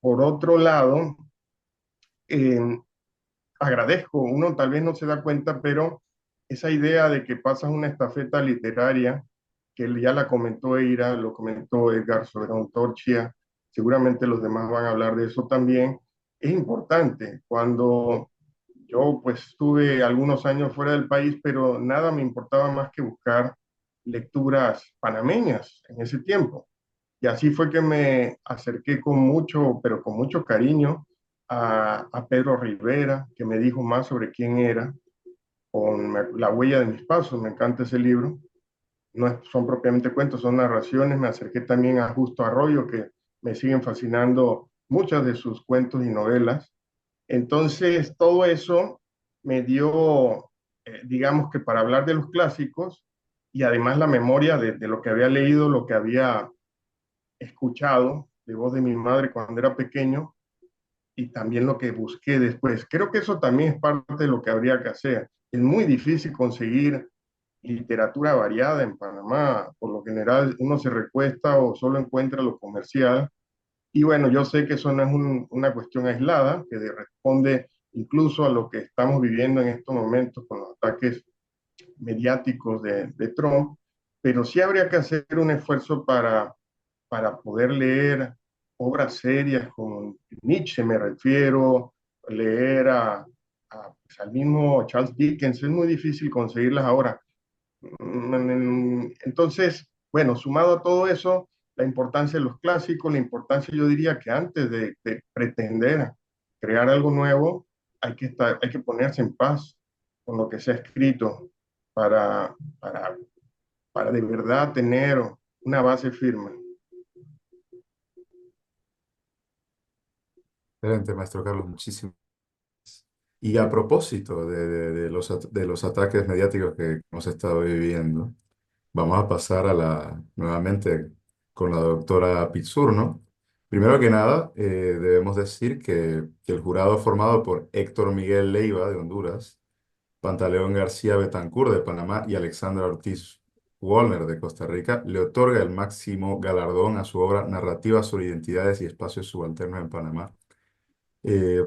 Por otro lado, eh, agradezco, uno tal vez no se da cuenta, pero esa idea de que pasas una estafeta literaria, que ya la comentó Eira, lo comentó Edgar Soberón Torchia, seguramente los demás van a hablar de eso también, es importante. Cuando yo pues estuve algunos años fuera del país, pero nada me importaba más que buscar lecturas panameñas en ese tiempo. Y así fue que me acerqué con mucho, pero con mucho cariño a Pedro Rivera, que me dijo más sobre quién era, con La huella de mis pasos, me encanta ese libro. No son propiamente cuentos, son narraciones. Me acerqué también a Justo Arroyo, que me siguen fascinando muchas de sus cuentos y novelas. Entonces, todo eso me dio, digamos que para hablar de los clásicos y además la memoria de lo que había leído, lo que había escuchado de voz de mi madre cuando era pequeño y también lo que busqué después. Creo que eso también es parte de lo que habría que hacer. Es muy difícil conseguir literatura variada en Panamá. Por lo general uno se recuesta o solo encuentra lo comercial. Y bueno, yo sé que eso no es una cuestión aislada, que responde incluso a lo que estamos viviendo en estos momentos con los ataques mediáticos de Trump, pero sí habría que hacer un esfuerzo para poder leer obras serias como Nietzsche, me refiero, leer pues, al mismo Charles Dickens. Es muy difícil conseguirlas ahora. Entonces, bueno, sumado a todo eso, la importancia de los clásicos, la importancia, yo diría que antes de pretender crear algo nuevo, hay que ponerse en paz con lo que se ha escrito para, para, para de verdad tener una base firme. Excelente, maestro Carlos, muchísimo. Y a propósito de los ataques mediáticos que hemos estado viviendo, vamos a pasar nuevamente con la doctora Pizzurno. Primero que nada, debemos decir que el jurado formado por Héctor Miguel Leiva de Honduras, Pantaleón García Betancur de Panamá y Alexandra Ortiz Wallner de Costa Rica le otorga el máximo galardón a su obra Narrativa sobre identidades y espacios subalternos en Panamá. Eh,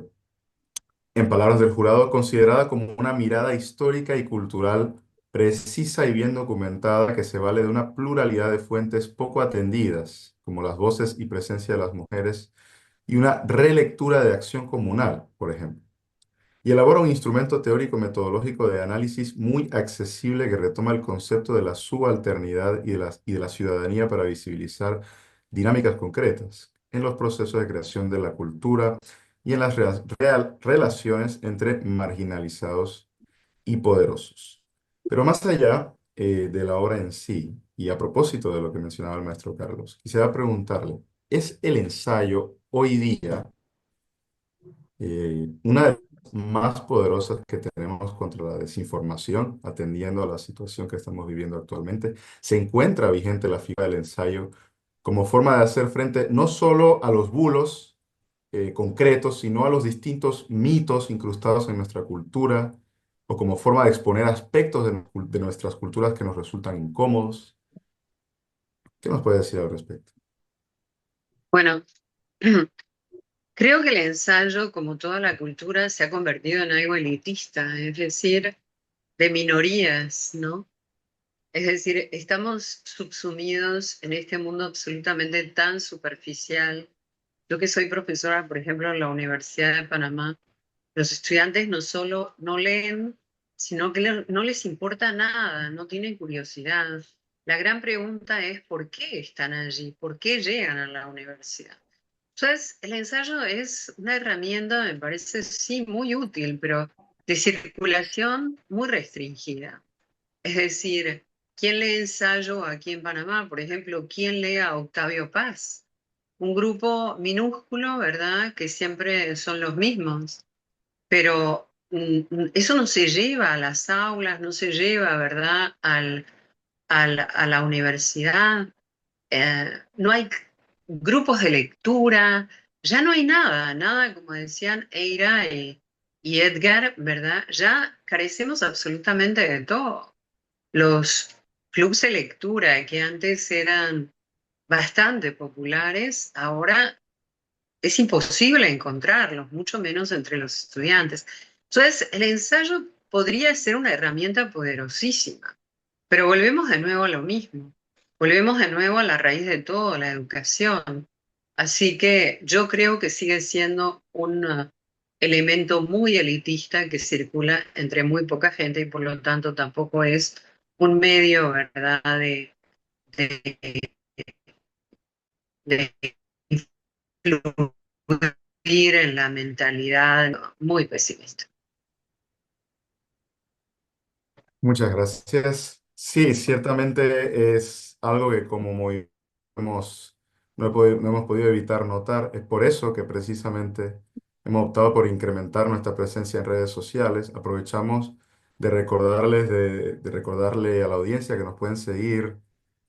en palabras del jurado, considerada como una mirada histórica y cultural precisa y bien documentada que se vale de una pluralidad de fuentes poco atendidas, como las voces y presencia de las mujeres, y una relectura de acción comunal, por ejemplo. Y elabora un instrumento teórico metodológico de análisis muy accesible que retoma el concepto de la subalternidad y de la ciudadanía para visibilizar dinámicas concretas en los procesos de creación de la cultura y en las relaciones entre marginalizados y poderosos. Pero más allá de la obra en sí, y a propósito de lo que mencionaba el maestro Carlos, quisiera preguntarle, ¿es el ensayo hoy día una de las más poderosas que tenemos contra la desinformación, atendiendo a la situación que estamos viviendo actualmente? ¿Se encuentra vigente la figura del ensayo como forma de hacer frente no solo a los bulos concretos, sino a los distintos mitos incrustados en nuestra cultura, o como forma de exponer aspectos de nuestras culturas que nos resultan incómodos? ¿Qué nos puede decir al respecto? Bueno, creo que el ensayo, como toda la cultura, se ha convertido en algo elitista, es decir, de minorías, ¿no? Es decir, estamos subsumidos en este mundo absolutamente tan superficial. Yo que soy profesora, por ejemplo, en la Universidad de Panamá, los estudiantes no solo no leen, sino que no les importa nada, no tienen curiosidad. La gran pregunta es ¿por qué están allí? ¿Por qué llegan a la universidad? Entonces, el ensayo es una herramienta, me parece, sí, muy útil, pero de circulación muy restringida. Es decir, ¿quién lee ensayo aquí en Panamá? Por ejemplo, ¿quién lee a Octavio Paz? Un grupo minúsculo, ¿verdad? Que siempre son los mismos, pero eso no se lleva a las aulas, no se lleva, ¿verdad? A la universidad. No hay grupos de lectura, ya no hay nada, nada, como decían Eira y Edgar, ¿verdad? Ya carecemos absolutamente de todo. Los clubes de lectura que antes eran bastante populares, ahora es imposible encontrarlos, mucho menos entre los estudiantes. Entonces, el ensayo podría ser una herramienta poderosísima, pero volvemos de nuevo a lo mismo, volvemos de nuevo a la raíz de todo, la educación. Así que yo creo que sigue siendo un elemento muy elitista que circula entre muy poca gente y por lo tanto tampoco es un medio, ¿verdad?, de, de influir en la mentalidad, no, muy pesimista. Muchas gracias. Sí, ciertamente es algo que como muy hemos, no hemos podido evitar notar. Es por eso que precisamente hemos optado por incrementar nuestra presencia en redes sociales. Aprovechamos de recordarle a la audiencia que nos pueden seguir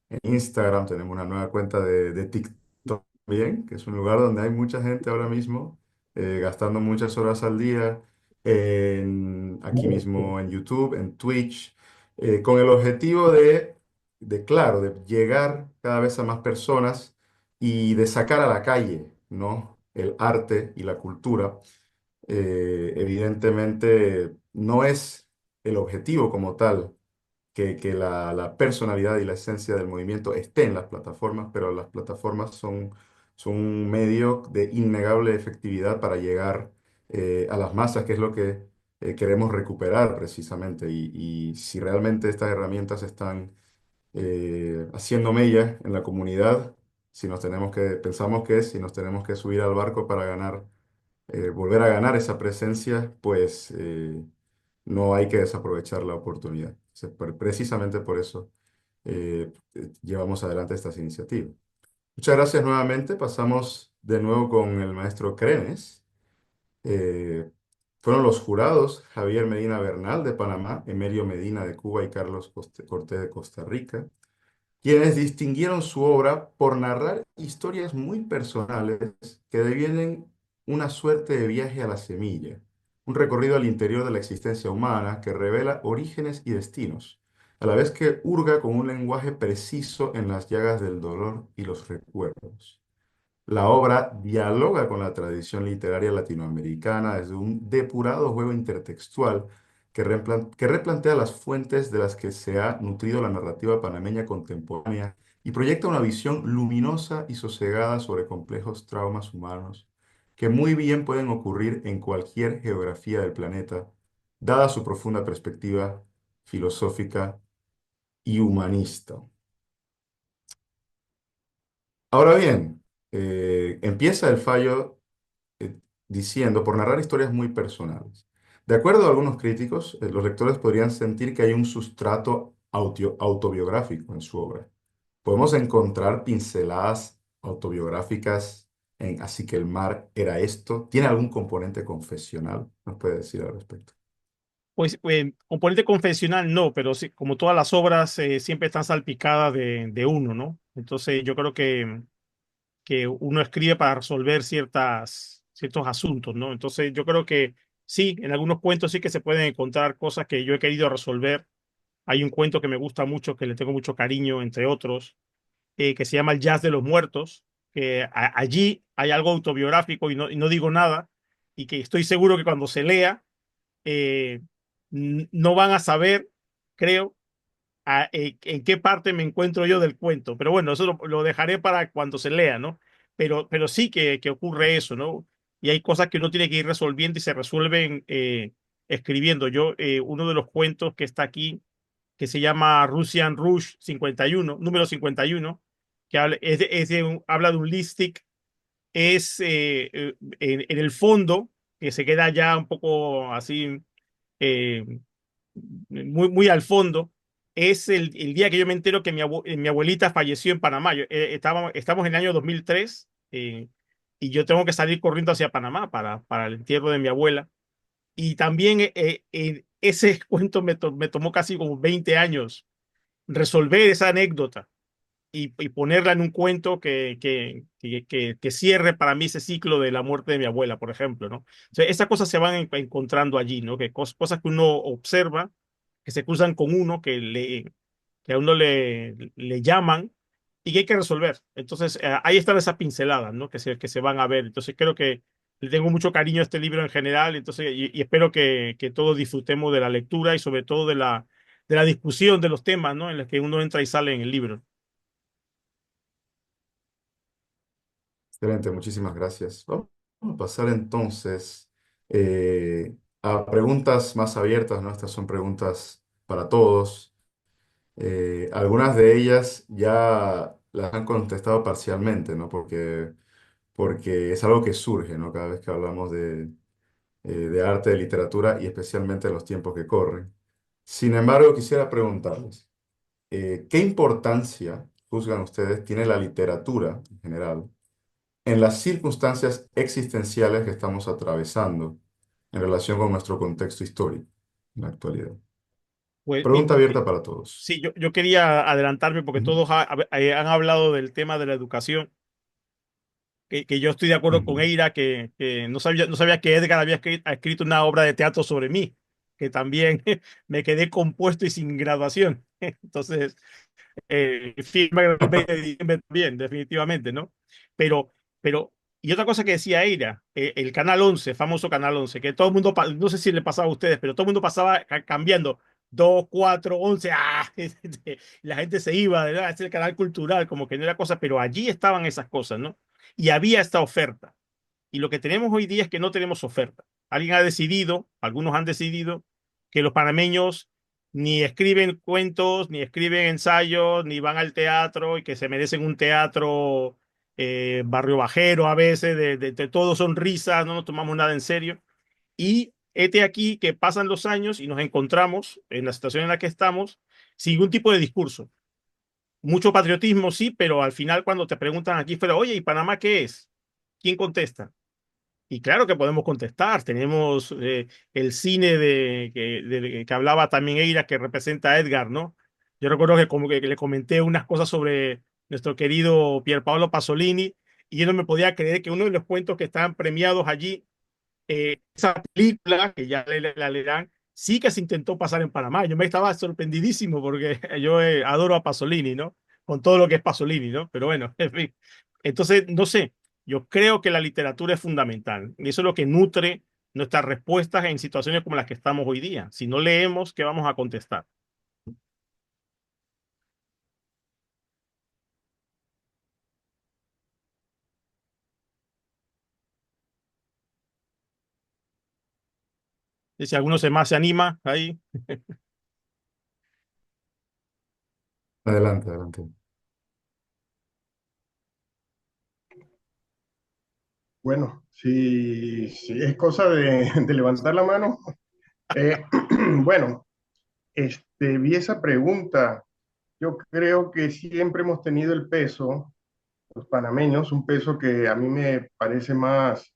en Instagram. Tenemos una nueva cuenta de TikTok también, que es un lugar donde hay mucha gente ahora mismo gastando muchas horas al día. Aquí mismo en YouTube, en Twitch, con el objetivo claro, de llegar cada vez a más personas y de sacar a la calle, ¿no? El arte y la cultura. Evidentemente no es el objetivo como tal que la personalidad y la esencia del movimiento esté en las plataformas, pero las plataformas son un medio de innegable efectividad para llegar a las masas, que es lo que queremos recuperar precisamente. Y si realmente estas herramientas están haciendo mella en la comunidad, si nos pensamos que si nos tenemos que subir al barco para ganar, volver a ganar esa presencia, pues no hay que desaprovechar la oportunidad. Precisamente por eso llevamos adelante estas iniciativas. Muchas gracias nuevamente. Pasamos de nuevo con el maestro Crenes. Eh, Fueron los jurados Javier Medina Bernal de Panamá, Emerio Medina de Cuba y Carlos Cortés de Costa Rica, quienes distinguieron su obra por narrar historias muy personales que devienen una suerte de viaje a la semilla, un recorrido al interior de la existencia humana que revela orígenes y destinos, a la vez que hurga con un lenguaje preciso en las llagas del dolor y los recuerdos. La obra dialoga con la tradición literaria latinoamericana desde un depurado juego intertextual que replantea las fuentes de las que se ha nutrido la narrativa panameña contemporánea y proyecta una visión luminosa y sosegada sobre complejos traumas humanos que muy bien pueden ocurrir en cualquier geografía del planeta, dada su profunda perspectiva filosófica y humanista. Ahora bien, empieza el fallo diciendo, por narrar historias muy personales. De acuerdo a algunos críticos, los lectores podrían sentir que hay un sustrato autobiográfico en su obra. Podemos encontrar pinceladas autobiográficas en Así que el mar era esto. ¿Tiene algún componente confesional? ¿Nos puede decir al respecto? Pues componente confesional no, pero sí, como todas las obras siempre están salpicadas de uno, ¿no? Entonces yo creo que uno escribe para resolver ciertos asuntos, ¿no? Entonces yo creo que sí, en algunos cuentos sí que se pueden encontrar cosas que yo he querido resolver. Hay un cuento que me gusta mucho, que le tengo mucho cariño, entre otros, que se llama El Jazz de los Muertos, que allí hay algo autobiográfico y no digo nada, y que estoy seguro que cuando se lea, eh, no van a saber, creo, en qué parte me encuentro yo del cuento. Pero bueno, eso lo dejaré para cuando se lea, ¿no? Pero sí que ocurre eso, ¿no? Y hay cosas que uno tiene que ir resolviendo y se resuelven escribiendo. Uno de los cuentos que está aquí, que se llama Russian Rouge 51, número 51, que habla de un listic, en el fondo, que se queda ya un poco así, eh, muy al fondo, es el día que yo me entero que mi abuelita falleció en Panamá. Estamos en el año 2003, y yo tengo que salir corriendo hacia Panamá para el entierro de mi abuela. Y también ese cuento me tomó casi como 20 años resolver esa anécdota y ponerla en un cuento que cierre para mí ese ciclo de la muerte de mi abuela, por ejemplo, ¿no? O sea, esas cosas se van encontrando allí, ¿no? Cosas que uno observa, que se cruzan con uno, que a uno le llaman y que hay que resolver. Entonces, ahí están esas pinceladas, ¿no? Que se van a ver. Entonces, creo que le tengo mucho cariño a este libro en general, entonces, y espero que todos disfrutemos de la lectura y sobre todo de la discusión de los temas, ¿no? En los que uno entra y sale en el libro. Excelente, muchísimas gracias. Vamos a pasar entonces a preguntas más abiertas, ¿no? Estas son preguntas para todos. Algunas de ellas ya las han contestado parcialmente, ¿no? Porque es algo que surge, ¿no? Cada vez que hablamos de arte, de literatura y especialmente en los tiempos que corren. Sin embargo, quisiera preguntarles, ¿qué importancia, juzgan ustedes, tiene la literatura en general en las circunstancias existenciales que estamos atravesando en relación con nuestro contexto histórico en la actualidad? Pues, Pregunta abierta para todos. sí, yo quería adelantarme porque Ujú, todos han hablado del tema de la educación, que yo estoy de acuerdo con ujú. Eira, que no sabía que Edgar ha escrito una obra de teatro sobre mí, que también me quedé compuesto y sin graduación. Entonces, firme bien, definitivamente, ¿no? Pero, y otra cosa que decía Eira, el Canal 11, famoso Canal 11, que todo el mundo, no sé si le pasaba a ustedes, pero todo el mundo pasaba cambiando 2 4 11 la gente se iba, ¿verdad? Es el canal cultural, como que no era cosa, pero allí estaban esas cosas, ¿no? Y había esta oferta. Y lo que tenemos hoy día es que no tenemos oferta. Algunos han decidido que los panameños ni escriben cuentos, ni escriben ensayos, ni van al teatro y que se merecen un teatro barrio bajero a veces, de todo son risas, no nos tomamos nada en serio. Y este aquí que pasan los años y nos encontramos en la situación en la que estamos sin ningún tipo de discurso. Mucho patriotismo, sí, pero al final cuando te preguntan aquí fuera, oye, ¿y Panamá qué es? ¿Quién contesta? Y claro que podemos contestar. Tenemos el cine que hablaba también Eira, que representa a Edgar, ¿no? Yo recuerdo que como que le comenté unas cosas sobre nuestro querido Pierpaolo Pasolini y yo no me podía creer que uno de los cuentos que estaban premiados allí, esa película, que ya la leerán, sí que se intentó pasar en Panamá. Yo me estaba sorprendidísimo porque yo adoro a Pasolini, ¿no? Con todo lo que es Pasolini, ¿no? Pero bueno, en fin. Entonces, no sé, yo creo que la literatura es fundamental y eso es lo que nutre nuestras respuestas en situaciones como las que estamos hoy día. Si no leemos, ¿qué vamos a contestar? Y si alguno más se anima, ahí. Adelante, adelante. Bueno, si es cosa de levantar la mano, eh, bueno, vi esa pregunta. Yo creo que siempre hemos tenido el peso, los panameños, un peso que a mí me parece más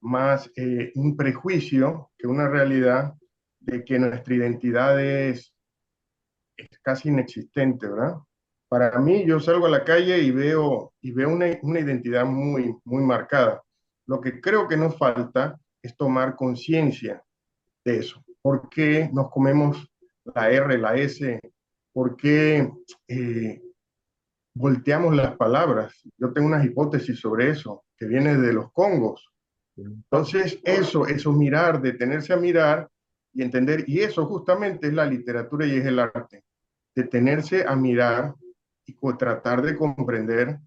un prejuicio que una realidad de que nuestra identidad es casi inexistente, ¿verdad? Para mí, yo salgo a la calle y veo una identidad muy marcada. Lo que creo que nos falta es tomar conciencia de eso. ¿Por qué nos comemos la R, la S? ¿Por qué volteamos las palabras? Yo tengo unas hipótesis sobre eso, que viene de los Congos. Entonces, eso mirar, detenerse a mirar y entender, y eso justamente es la literatura y es el arte, detenerse a mirar y tratar de comprender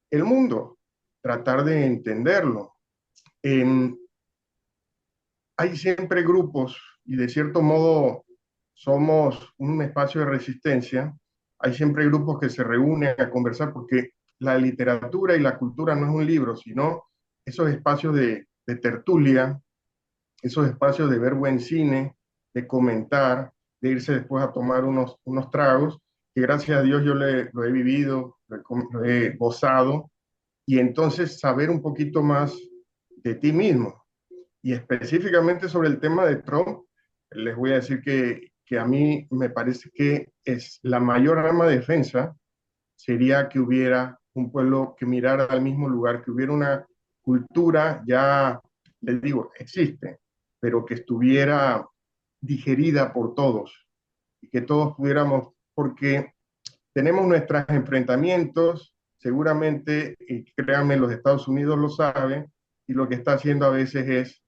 el mundo, tratar de entenderlo. En, hay siempre grupos y de cierto modo somos un espacio de resistencia. Hay siempre grupos que se reúnen a conversar porque la literatura y la cultura no es un libro, sino esos espacios de tertulia, esos espacios de ver buen cine, de comentar, de irse después a tomar unos tragos, que gracias a Dios yo lo he vivido, lo he gozado, y entonces saber un poquito más de ti mismo. Y específicamente sobre el tema de Trump, les voy a decir que a mí me parece que es la mayor arma de defensa sería que hubiera un pueblo que mirara al mismo lugar, que hubiera una cultura, ya les digo, existe, pero que estuviera digerida por todos y que todos pudiéramos, porque tenemos nuestros enfrentamientos, seguramente, y créanme, los Estados Unidos lo saben, y lo que está haciendo a veces es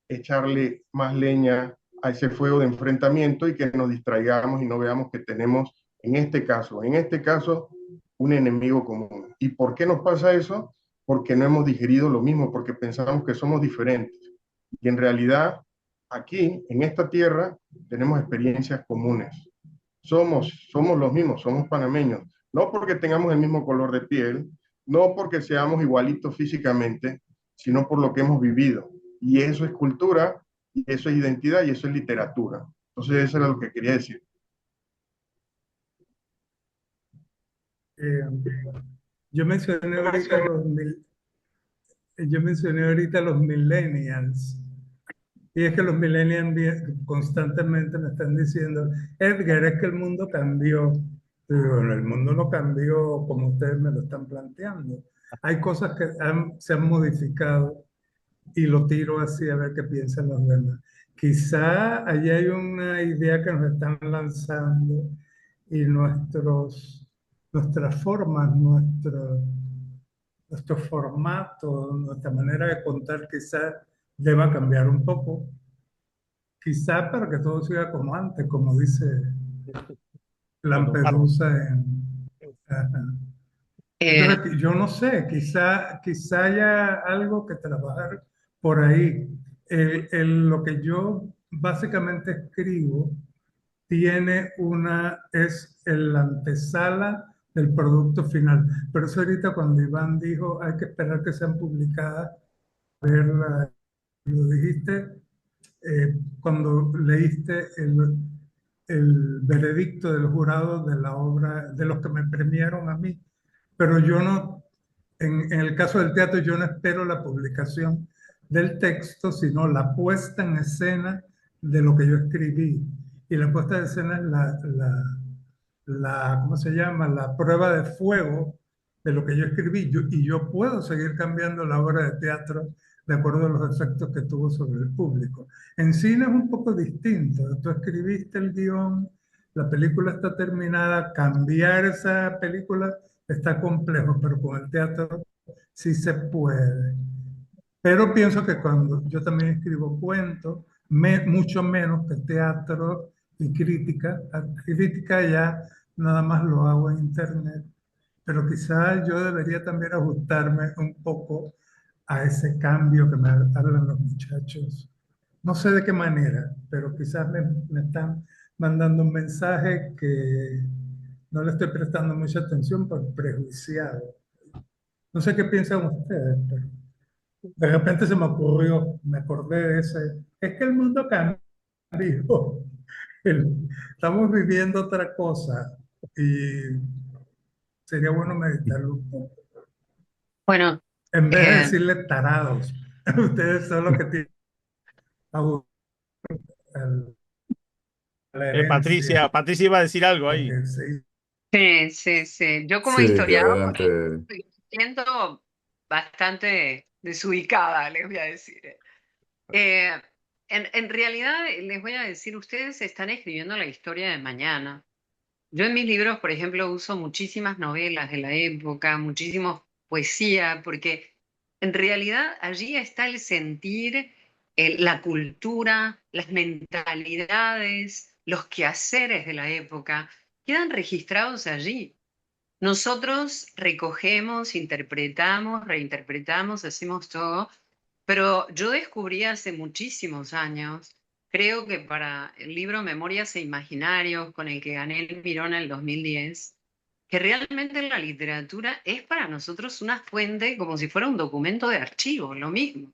echarle más leña a ese fuego de enfrentamiento y que nos distraigamos y no veamos que tenemos, en este caso, un enemigo común. ¿Y por qué nos pasa eso? Porque no hemos digerido lo mismo, porque pensamos que somos diferentes. Y en realidad, aquí, en esta tierra, tenemos experiencias comunes. Somos los mismos, somos panameños. No porque tengamos el mismo color de piel, no porque seamos igualitos físicamente, sino por lo que hemos vivido. Y eso es cultura, y eso es identidad, y eso es literatura. Entonces, eso era lo que quería decir. Eh, yo mencioné ahorita yo mencioné ahorita los millennials. Y es que los millennials constantemente me están diciendo, Edgar, es que el mundo cambió. Y digo, "Bueno, el mundo no cambió como ustedes me lo están planteando. Hay cosas que se han modificado y lo tiro así a ver qué piensan los demás. Quizá allí hay una idea que nos están lanzando y nuestras formas, nuestro formato, nuestra manera de contar quizá deba cambiar un poco. Quizá para que todo siga como antes, como dice Cuando Marvel. Lampedusa en... Ajá. Eh, Entonces, yo no sé, quizá haya algo que trabajar por ahí. Lo que yo básicamente escribo es la antesala del producto final. Pero eso ahorita cuando Iván dijo hay que esperar que sean publicadas, verla, lo dijiste, cuando leíste el veredicto del jurado de la obra, de los que me premiaron a mí, pero yo no, en el caso del teatro, yo no espero la publicación del texto, sino la puesta en escena de lo que yo escribí. Y la puesta en escena es ¿cómo se llama? La prueba de fuego de lo que yo escribí. Y yo puedo seguir cambiando la obra de teatro de acuerdo a los efectos que tuvo sobre el público. En cine es un poco distinto. Tú escribiste el guión, la película está terminada, cambiar esa película está complejo, pero con el teatro sí se puede. Pero pienso que cuando yo también escribo cuentos, mucho menos que teatro y crítica. La crítica ya nada más lo hago en internet, pero quizás yo debería también ajustarme un poco a ese cambio que me hablan los muchachos. No sé de qué manera, pero quizás me están mandando un mensaje que no le estoy prestando mucha atención por prejuiciado. No sé qué piensan ustedes, pero de repente se me ocurrió, me acordé de ese. Es que el mundo cambió. Estamos viviendo otra cosa y sería bueno meditarlo un poco. Bueno, En vez de eh, decirle tarados, ustedes son los que tienen el- la herencia, Patricia iba a decir algo ahí. porque sí. sí, sí, sí. Yo como Sí, que historiadora adelante. me siento bastante desubicada, les voy a decir. Eh, en realidad, les voy a decir, ustedes están escribiendo la historia de mañana. Yo en mis libros, por ejemplo, uso muchísimas novelas de la época, muchísimo poesía, porque en realidad allí está el sentir, la cultura, las mentalidades, los quehaceres de la época, quedan registrados allí. Nosotros recogemos, interpretamos, reinterpretamos, hacemos todo, pero yo descubrí hace muchísimos años, creo que para el libro Memorias e Imaginarios, con el que gané el Mirón en el 2010, que realmente la literatura es para nosotros una fuente como si fuera un documento de archivo, lo mismo.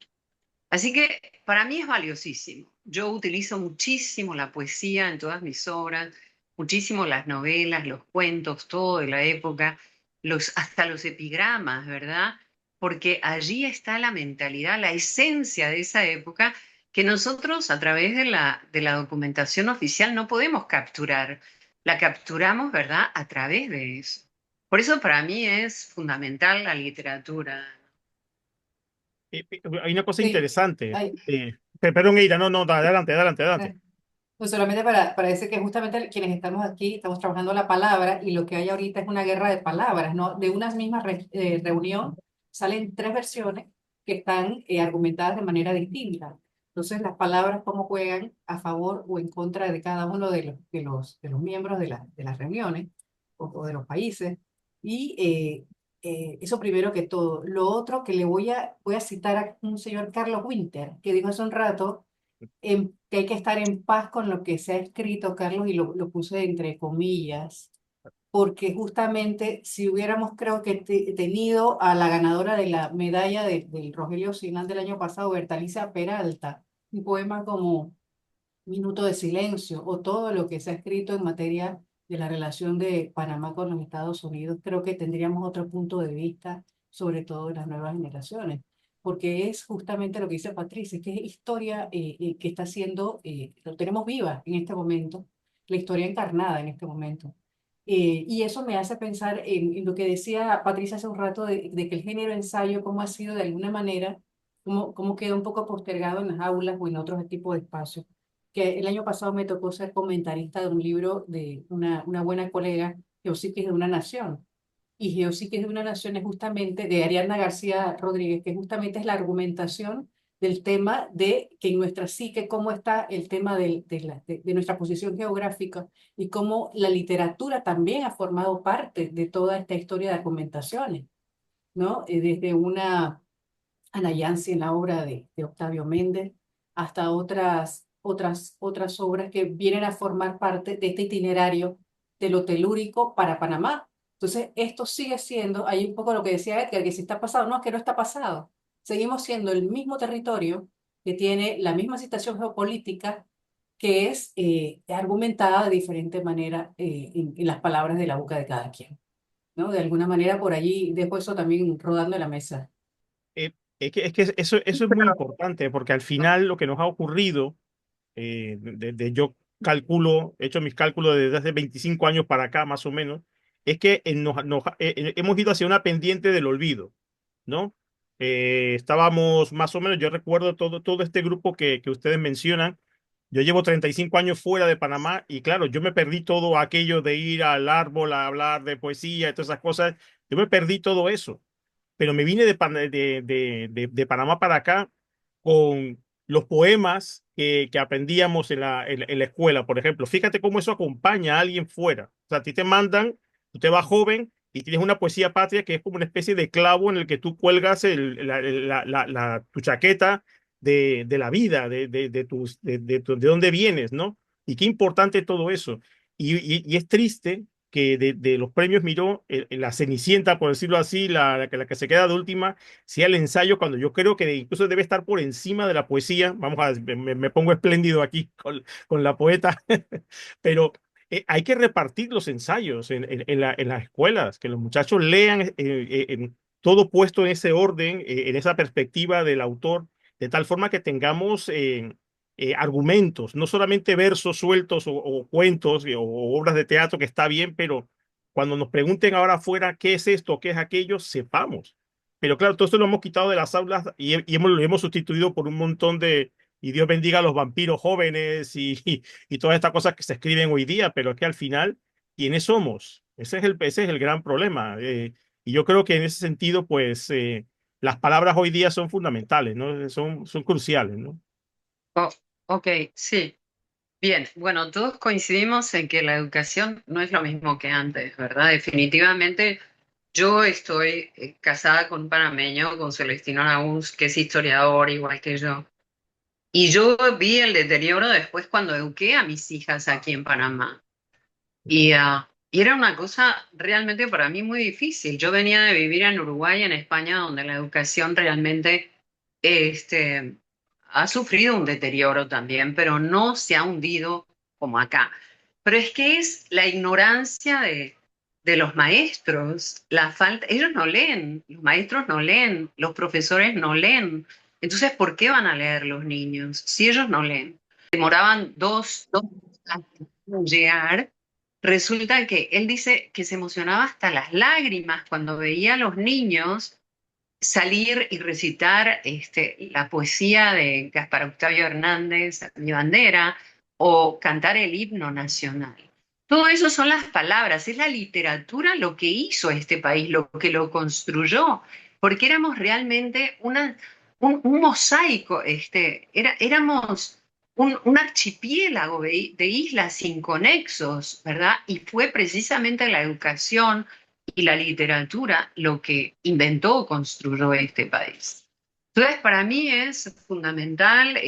Así que para mí es valiosísimo. Yo utilizo muchísimo la poesía en todas mis obras, muchísimo las novelas, los cuentos, todo de la época, hasta los epigramas, ¿verdad? Porque allí está la mentalidad, la esencia de esa época que nosotros a través de la documentación oficial no podemos capturar. La capturamos, ¿verdad? A través de eso. Por eso para mí es fundamental la literatura. Hay una cosa Sí. interesante. Ay, Perdón, Eira, no, adelante, adelante, adelante. pues solamente para decir que justamente quienes estamos aquí estamos trabajando la palabra y lo que hay ahorita es una guerra de palabras, ¿no? De una misma reunión salen tres versiones que están argumentadas de manera distinta. Entonces, las palabras cómo juegan a favor o en contra de cada uno de los miembros de las reuniones o de los países. Y eso primero que todo. Lo otro que voy a citar a un señor Carlos Winter, que dijo hace un rato que hay que estar en paz con lo que se ha escrito, Carlos, y lo puse entre comillas, porque justamente si hubiéramos, creo que tenido a la ganadora de la medalla del Rogelio Sinal del año pasado, Bertalicia Peralta, un poema como Minuto de Silencio, o todo lo que se ha escrito en materia de la relación de Panamá con los Estados Unidos, creo que tendríamos otro punto de vista, sobre todo de las nuevas generaciones, porque es justamente lo que dice Patricia, que es historia que está siendo, lo tenemos viva en este momento, la historia encarnada en este momento. Y eso me hace pensar en lo que decía Patricia hace un rato de que el género ensayo, cómo ha sido de alguna manera, cómo queda un poco postergado en las aulas o en otros tipos de espacios que el año pasado me tocó ser comentarista de un libro de una buena colega, Geopsiquis de una nación. Y Geopsiquis de una nación es justamente de Ariadna García Rodríguez, que justamente es la argumentación del tema de que en nuestra psique, cómo está el tema de nuestra posición geográfica y cómo la literatura también ha formado parte de toda esta historia de argumentaciones, ¿no? Desde una Ana Yancy en la obra de Octavio Méndez, hasta otras obras que vienen a formar parte de este itinerario de lo telúrico para Panamá. Entonces, esto sigue siendo, ahí un poco lo que decía Edgar, que si está pasado, no, es que no está pasado. Seguimos siendo el mismo territorio que tiene la misma situación geopolítica que es argumentada de diferente manera en las palabras de la boca de cada quien, ¿no? De alguna manera por allí dejo eso también rodando en la mesa. Es que eso es muy importante porque al final lo que nos ha ocurrido, yo calculo, he hecho mis cálculos desde hace 25 años para acá más o menos, es que hemos ido hacia una pendiente del olvido, ¿no? Estábamos más o menos, yo recuerdo todo este grupo que ustedes mencionan. Yo llevo 35 años fuera de Panamá y claro, yo me perdí todo aquello de ir al árbol a hablar de poesía y todas esas cosas. Yo me perdí todo eso, pero me vine de Panamá para acá con los poemas que aprendíamos en la escuela, por ejemplo. Fíjate cómo eso acompaña a alguien fuera. O sea, a ti te mandan, tú te vas joven y tienes una poesía patria que es como una especie de clavo en el que tú cuelgas tu chaqueta de la vida, de dónde vienes, ¿no? Y qué importante todo eso. Y es triste que de los premios Miró, la Cenicienta, por decirlo así, la que se queda de última, sea el ensayo, cuando yo creo que incluso debe estar por encima de la poesía. Vamos a, me pongo espléndido aquí con la poeta, pero hay que repartir los ensayos en las escuelas, que los muchachos lean todo puesto en ese orden, en esa perspectiva del autor, de tal forma que tengamos argumentos, no solamente versos sueltos o cuentos o obras de teatro, que está bien, pero cuando nos pregunten ahora afuera qué es esto, qué es aquello, sepamos. Pero claro, todo esto lo hemos quitado de las aulas lo hemos sustituido por un montón y Dios bendiga a los vampiros jóvenes y todas estas cosas que se escriben hoy día, pero es que al final, ¿quiénes somos? Ese es el gran problema. Y yo creo que en ese sentido, pues, las palabras hoy día son fundamentales, ¿no? Son cruciales, ¿no? Oh, ok, sí. Bien, bueno, todos coincidimos en que la educación no es lo mismo que antes, ¿verdad? Definitivamente, yo estoy casada con un panameño, con Celestino Araúz, que es historiador igual que yo. Y yo vi el deterioro después cuando eduqué a mis hijas aquí en Panamá. Y era una cosa realmente para mí muy difícil. Yo venía de vivir en Uruguay, en España, donde la educación realmente este, ha sufrido un deterioro también, pero no se ha hundido como acá. Pero es que es la ignorancia de los maestros, la falta, ellos no leen, los maestros no leen, los profesores no leen. Entonces, ¿por qué van a leer los niños si ellos no leen? Demoraban dos años en llegar. Resulta que él dice que se emocionaba hasta las lágrimas cuando veía a los niños salir y recitar la poesía de Gaspar Octavio Hernández, Mi Bandera, o cantar el himno nacional. Todo eso son las palabras, es la literatura lo que hizo a este país, lo que lo construyó, porque éramos realmente un mosaico, éramos un archipiélago de islas inconexos, ¿verdad? Y fue precisamente la educación y la literatura lo que inventó o construyó este país. Entonces, para mí es fundamental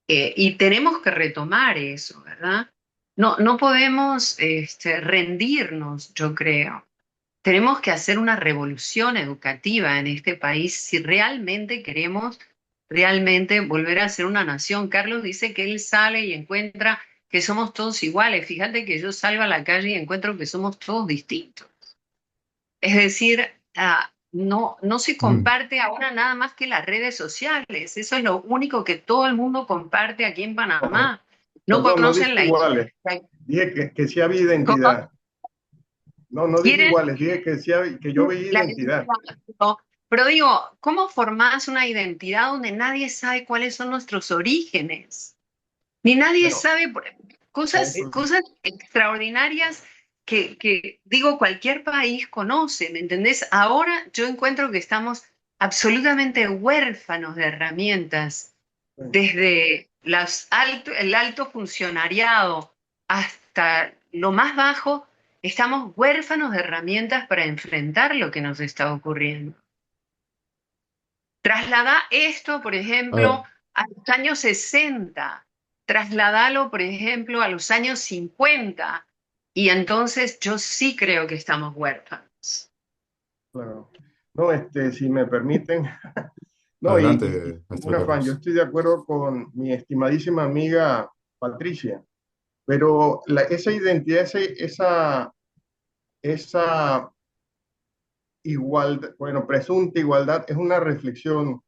y tenemos que retomar eso, ¿verdad? No podemos rendirnos, yo creo. Tenemos que hacer una revolución educativa en este país si realmente queremos realmente volver a ser una nación. Carlos dice que él sale y encuentra que somos todos iguales. Fíjate que yo salgo a la calle y encuentro que somos todos distintos. Es decir, no se Mm. comparte ahora nada más que las redes sociales. Eso es lo único que todo el mundo comparte aquí en Panamá. No Perdón, no dije conocen la iguales, historia. dije que sí había ¿Cómo? identidad. No dije Quieren iguales, dije que yo veía la identidad. identidad. No, pero digo, ¿cómo formás una identidad donde nadie sabe cuáles son nuestros orígenes? Ni nadie Bueno, sabe eso, cosas extraordinarias que, digo, cualquier país conoce, ¿me entendés? Ahora yo encuentro que estamos absolutamente huérfanos de herramientas, desde el alto funcionariado hasta lo más bajo, estamos huérfanos de herramientas para enfrentar lo que nos está ocurriendo. Traslada esto, por A ejemplo, ver, a los años 60, trasladalo, por ejemplo, a los años 50, y entonces yo sí creo que estamos huérfanos. claro. No, si me permiten, no, y adelante, un maestro afán, yo Carlos. estoy de acuerdo con mi estimadísima amiga Patricia, pero esa identidad, esa igualdad, bueno, presunta igualdad, es una reflexión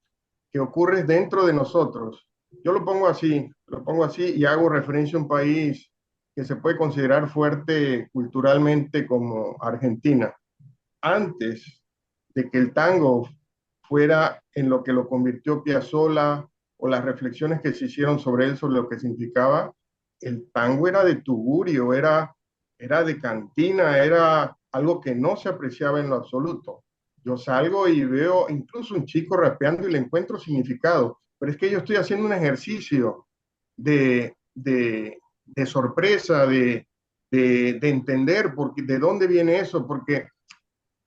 que ocurre dentro de nosotros. Yo lo pongo así y hago referencia a un país que se puede considerar fuerte culturalmente como Argentina. Antes de que el tango fuera en lo que lo convirtió Piazzolla o las reflexiones que se hicieron sobre él, sobre lo que significaba, el tango era de tugurio, era de cantina, era algo que no se apreciaba en lo absoluto. Yo salgo y veo incluso un chico rapeando y le encuentro significado, pero es que yo estoy haciendo un ejercicio de sorpresa, de entender de dónde viene eso, porque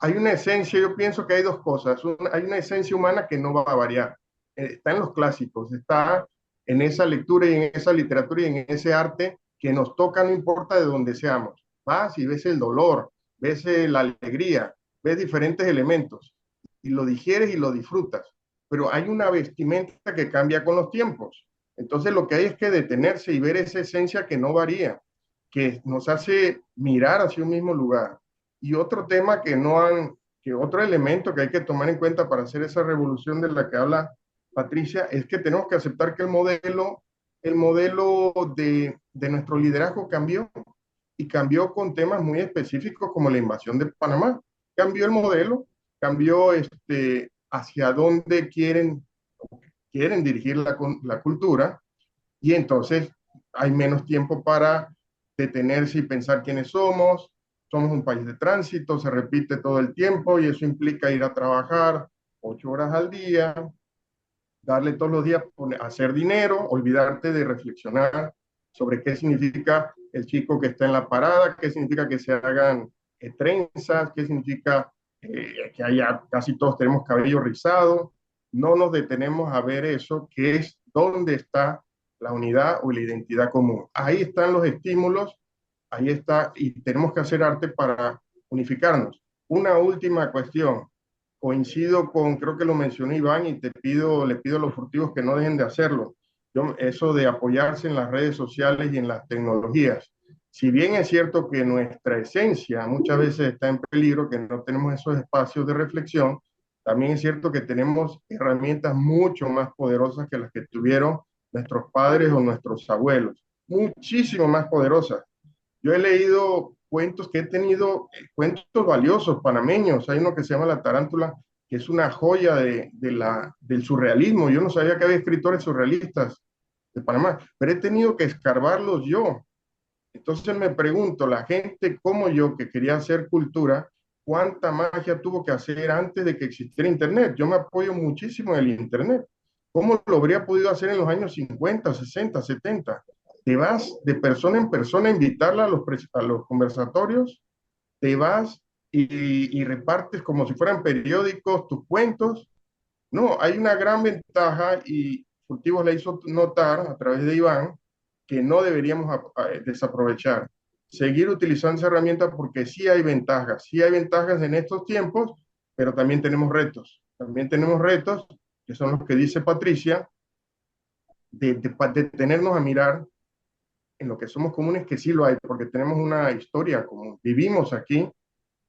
hay una esencia, yo pienso que hay dos cosas. Hay una esencia humana que no va a variar. Está en los clásicos, está en esa lectura y en esa literatura y en ese arte que nos toca, no importa de dónde seamos. Vas y ves el dolor, ves la alegría, ves diferentes elementos y lo digieres y lo disfrutas. Pero hay una vestimenta que cambia con los tiempos. Entonces lo que hay es que detenerse y ver esa esencia que no varía, que nos hace mirar hacia un mismo lugar. Y otro tema que otro elemento que hay que tomar en cuenta para hacer esa revolución de la que habla Patricia, es que tenemos que aceptar que el modelo de nuestro liderazgo cambió y cambió con temas muy específicos como la invasión de Panamá. Cambió el modelo, cambió hacia dónde quieren dirigir la cultura y entonces hay menos tiempo para detenerse y pensar quiénes somos. Somos un país de tránsito, se repite todo el tiempo y eso implica ir a trabajar 8 horas al día, darle todos los días, hacer dinero, olvidarte de reflexionar sobre qué significa el chico que está en la parada, qué significa que se hagan trenzas, qué significa que haya, casi todos tenemos cabello rizado. No nos detenemos a ver eso, que es dónde está la unidad o la identidad común. Ahí están los estímulos, ahí está, y tenemos que hacer arte para unificarnos. Una última cuestión, coincido con, creo que lo mencionó Iván, y le pido a los furtivos que no dejen de hacerlo. Eso de apoyarse en las redes sociales y en las tecnologías. Si bien es cierto que nuestra esencia muchas veces está en peligro, que no tenemos esos espacios de reflexión, también es cierto que tenemos herramientas mucho más poderosas que las que tuvieron nuestros padres o nuestros abuelos, muchísimo más poderosas. Yo he leído cuentos que he tenido, cuentos valiosos panameños. Hay uno que se llama La Tarántula, que es una joya del surrealismo. Yo no sabía que había escritores surrealistas de Panamá, pero he tenido que escarbarlos yo. Entonces me pregunto, la gente como yo que quería hacer cultura, ¿cuánta magia tuvo que hacer antes de que existiera Internet? Yo me apoyo muchísimo en el Internet. ¿Cómo lo habría podido hacer en los años 50, 60, 70? Te vas de persona en persona a invitarla a los conversatorios, te vas y repartes como si fueran periódicos tus cuentos. No, hay una gran ventaja y Furtivos le hizo notar a través de Iván que no deberíamos desaprovechar. Seguir utilizando esa herramienta porque sí hay ventajas en estos tiempos, pero también tenemos retos. También tenemos retos, que son los que dice Patricia, de tenernos a mirar en lo que somos comunes, que sí lo hay, porque tenemos una historia común. Vivimos aquí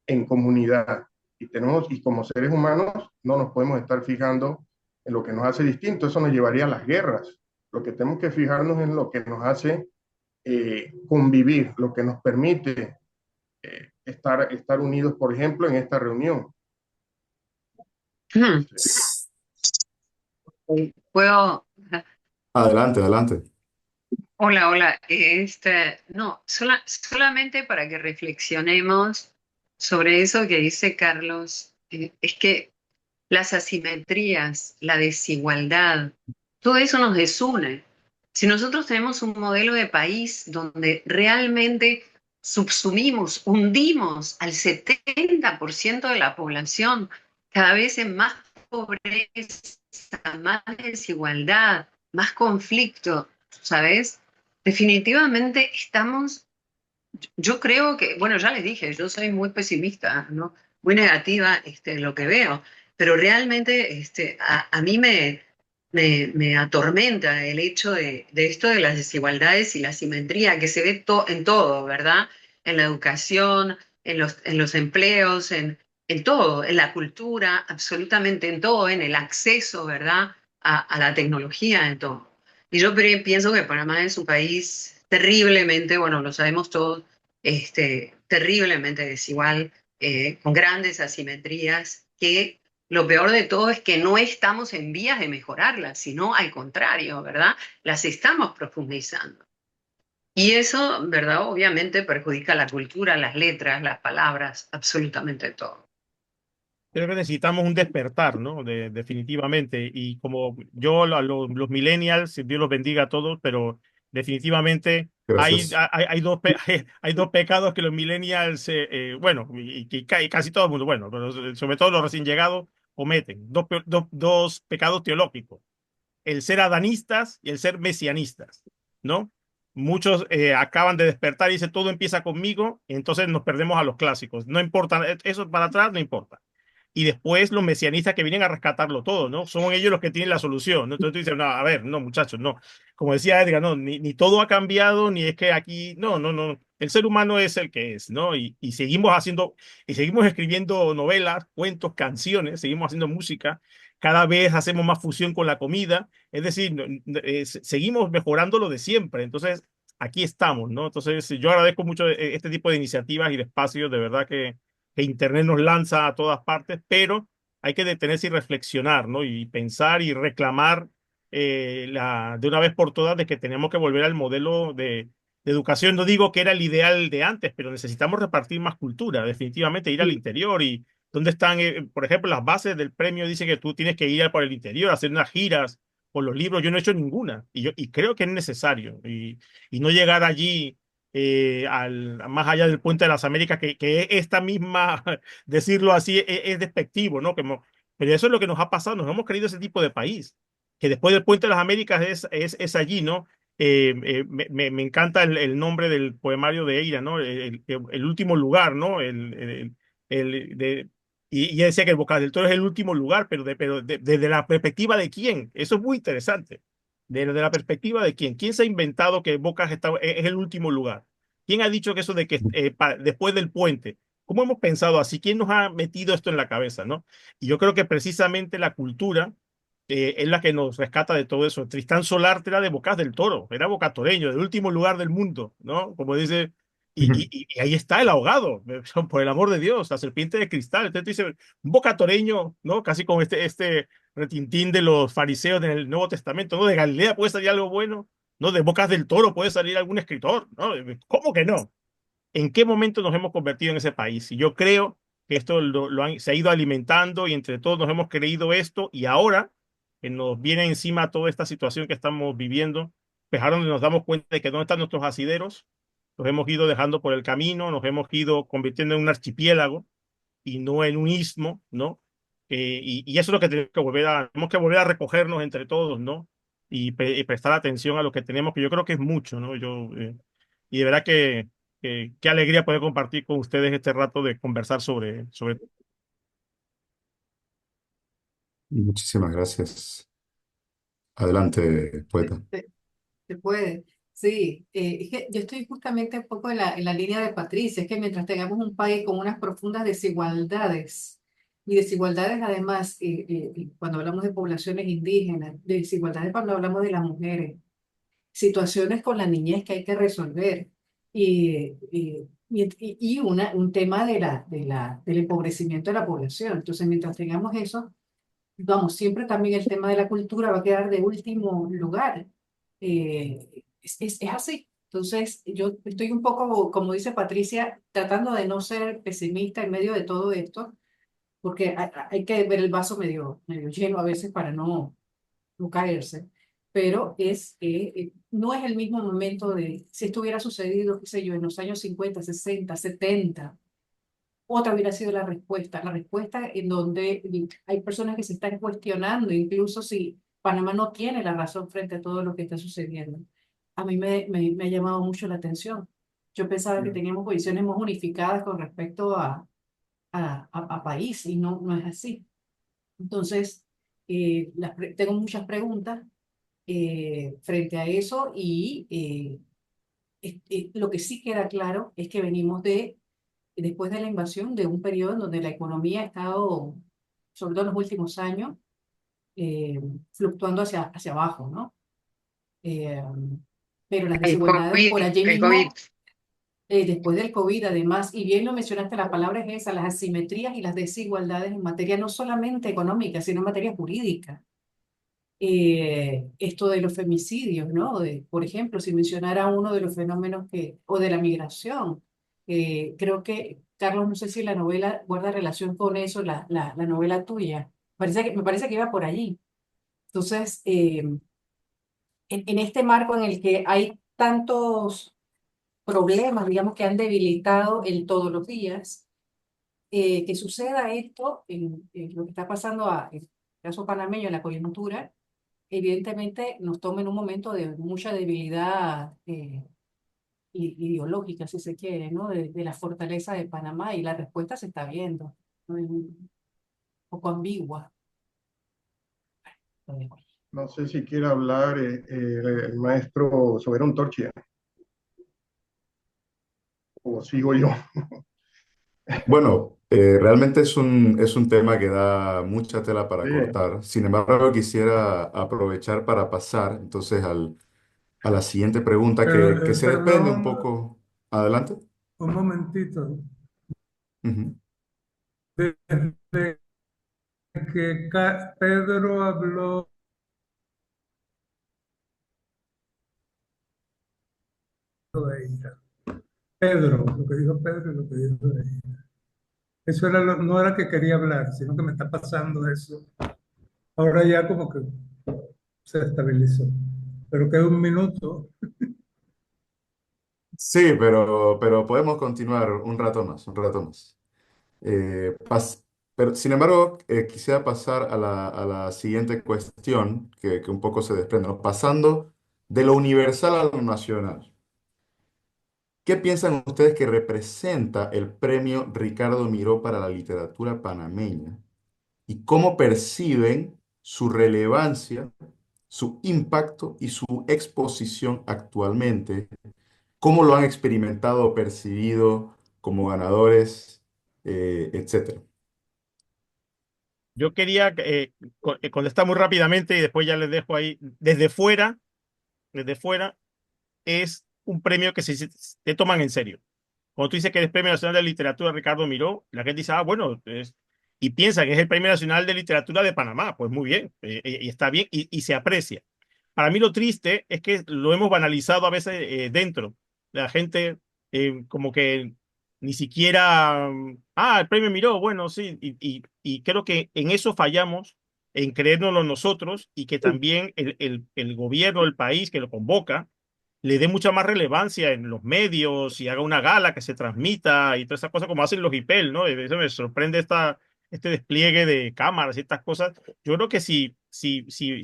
en comunidad y como seres humanos no nos podemos estar fijando en lo que nos hace distinto. Eso nos llevaría a las guerras. Lo que tenemos que fijarnos en lo que nos hace convivir, lo que nos permite estar unidos, por ejemplo, en esta reunión. Hmm. Puedo. Adelante, adelante. Hola, hola. No, solamente para que reflexionemos sobre eso que dice Carlos, es que las asimetrías, la desigualdad, todo eso nos desune. Si nosotros tenemos un modelo de país donde realmente subsumimos, hundimos al 70% de la población, cada vez en más pobreza, más desigualdad, más conflicto, ¿sabes? Definitivamente estamos, yo creo que, bueno, ya les dije, yo soy muy pesimista, ¿no? Muy negativa lo que veo, pero realmente a mí me atormenta el hecho de esto de las desigualdades y la asimetría que se ve en todo, ¿verdad? En la educación, en los empleos, en todo, en la cultura, absolutamente en todo, en el acceso, ¿verdad? A la tecnología, en todo. Y yo pienso que Panamá es un país terriblemente, bueno, lo sabemos todos, terriblemente desigual, con grandes asimetrías que lo peor de todo es que no estamos en vías de mejorarlas, sino al contrario, ¿verdad? Las estamos profundizando. Y eso, ¿verdad? Obviamente perjudica la cultura, las letras, las palabras, absolutamente todo. Creo que necesitamos un despertar, ¿no? Definitivamente. Y como yo, los millennials, Dios los bendiga a todos, pero definitivamente Gracias. hay dos, hay dos pecados que los millennials, bueno, y casi todo el mundo, bueno, pero sobre todo los recién llegados, cometen. Dos pecados teológicos: el ser adanistas y el ser mesianistas, ¿no? Muchos acaban de despertar y dicen todo empieza conmigo, y entonces nos perdemos a los clásicos. No importa, eso para atrás no importa. Y después los mesianistas que vienen a rescatarlo todo, ¿no? Son ellos los que tienen la solución, ¿no? Entonces tú dices, no, a ver, no, muchachos, no. Como decía Edgar, no, ni todo ha cambiado, ni es que aquí, no, no, no. El ser humano es el que es, ¿no? Y seguimos haciendo, y seguimos escribiendo novelas, cuentos, canciones, seguimos haciendo música, cada vez hacemos más fusión con la comida, es decir, seguimos mejorando lo de siempre. Entonces, aquí estamos, ¿no? Entonces, yo agradezco mucho este tipo de iniciativas y de espacios, de verdad que Internet nos lanza a todas partes, pero hay que detenerse y reflexionar, ¿no? Y pensar y reclamar de una vez por todas de que tenemos que volver al modelo de educación. No digo que era el ideal de antes, pero necesitamos repartir más cultura, definitivamente ir al interior. Y dónde están, por ejemplo, las bases del premio dicen que tú tienes que ir por el interior, hacer unas giras por los libros. Yo no he hecho ninguna y creo que es necesario y no llegar allí más allá del Puente de las Américas, que esta misma, decirlo así, es despectivo, ¿no? Pero eso es lo que nos ha pasado, nos hemos creído ese tipo de país, que después del Puente de las Américas es allí, ¿no? Me encanta el nombre del poemario de Eira, ¿no? El último lugar, ¿no? Y decía que el Boca del Toro es el último lugar, pero desde la perspectiva de quién, eso es muy interesante. De la perspectiva de quién. ¿Quién se ha inventado que Boca es el último lugar? ¿Quién ha dicho que eso de que después del puente? ¿Cómo hemos pensado así? ¿Quién nos ha metido esto en la cabeza, no? Y yo creo que precisamente la cultura es la que nos rescata de todo eso. Tristán Solarte era de Bocas del Toro, era bocatoreño, del último lugar del mundo, ¿no? Como dice, y ahí está el ahogado, por el amor de Dios, la serpiente de cristal. Entonces tú dices, un bocatoreño, ¿no? Casi con este retintín de los fariseos del Nuevo Testamento, ¿no? De Galilea puede salir algo bueno, ¿no? De Bocas del Toro puede salir algún escritor, ¿no? ¿Cómo que no? ¿En qué momento nos hemos convertido en ese país? Y yo creo que esto se ha ido alimentando y entre todos nos hemos creído esto y ahora que nos viene encima toda esta situación que estamos viviendo, pues ahora nos damos cuenta de que dónde están nuestros asideros, los hemos ido dejando por el camino, nos hemos ido convirtiendo en un archipiélago y no en un istmo, ¿no? Y eso es lo que tenemos que volver a recogernos entre todos, ¿no? Y prestar atención a lo que tenemos, que yo creo que es mucho, ¿no? Y de verdad que qué alegría poder compartir con ustedes este rato de conversar sobre. Muchísimas gracias. Adelante, poeta. Se puede. Sí, es que yo estoy justamente un poco en la línea de Patricia, es que mientras tengamos un país con unas profundas desigualdades, y desigualdades además, cuando hablamos de poblaciones indígenas, desigualdades cuando hablamos de las mujeres, situaciones con la niñez que hay que resolver, un tema del empobrecimiento de la población. Entonces, mientras tengamos eso, vamos, siempre también el tema de la cultura va a quedar de último lugar. Es así. Entonces, yo estoy un poco, como dice Patricia, tratando de no ser pesimista en medio de todo esto, porque hay que ver el vaso medio lleno a veces para no caerse. Pero no es el mismo momento de, si esto hubiera sucedido, qué sé yo, en los años 50, 60, 70, otra hubiera sido la respuesta en donde hay personas que se están cuestionando, incluso si Panamá no tiene la razón frente a todo lo que está sucediendo. A mí me ha llamado mucho la atención. Yo pensaba que teníamos posiciones más unificadas con respecto a país y no es así. Entonces, tengo muchas preguntas frente a eso lo que sí queda claro es que venimos después de la invasión, de un periodo en donde la economía ha estado, sobre todo en los últimos años, fluctuando hacia abajo, ¿no? Eh, pero las El desigualdades COVID, por allí el COVID. mismo, después del COVID además, y bien lo mencionaste, la palabra es esa, las asimetrías y las desigualdades en materia no solamente económica, sino en materia jurídica. Esto de los femicidios, ¿no? Por ejemplo, si mencionara uno de los fenómenos o de la migración, creo que, Carlos, no sé si la novela guarda relación con eso, la novela tuya. Me parece que iba por allí. Entonces, en este marco en el que hay tantos problemas, digamos, que han debilitado el todos los días, que suceda esto, en lo que está pasando en el caso panameño, en la coyuntura, evidentemente nos toma en un momento de mucha debilidad ideológica, si se quiere, ¿no? De la fortaleza de Panamá y la respuesta se está viendo, ¿no? Es un poco ambigua. Lo dejo ahí. No sé si quiere hablar el maestro Soberón Torchia, o sigo yo. Bueno, realmente es un tema que da mucha tela para Sí, cortar. Sin embargo, quisiera aprovechar para pasar entonces a la siguiente pregunta que se desprende un Perdón, poco. Adelante. un momentito. Ujú. Desde que Pedro habló de ella. Pedro, lo que dijo Pedro y lo que dijo de ella. Eso era no era que quería hablar, sino que me está pasando eso. Ahora ya como que se estabilizó. Pero queda un minuto. Sí, pero podemos continuar un rato más, un rato más. Pero, sin embargo, quisiera pasar a la siguiente cuestión que un poco se desprende, ¿no? Pasando de lo universal a lo nacional. ¿Qué piensan ustedes que representa el premio Ricardo Miró para la literatura panameña? ¿Y cómo perciben su relevancia, su impacto y su exposición actualmente? ¿Cómo lo han experimentado o percibido como ganadores, etcétera? Yo quería contestar muy rápidamente y después ya les dejo ahí. Desde fuera, es un premio que se toman en serio. Cuando tú dices que es Premio Nacional de Literatura Ricardo Miró, la gente dice, ah, bueno, y piensa que es el Premio Nacional de Literatura de Panamá. Pues muy bien, y está bien y se aprecia. Para mí lo triste es que lo hemos banalizado a veces dentro. La gente como que ni siquiera, el premio Miró, bueno, sí, y creo que en eso fallamos, en creérnoslo nosotros y que también el gobierno del país que lo convoca le dé mucha más relevancia en los medios y haga una gala que se transmita y todas esas cosas como hacen los IPEL, ¿no? Eso me sorprende este despliegue de cámaras y estas cosas. Yo creo que si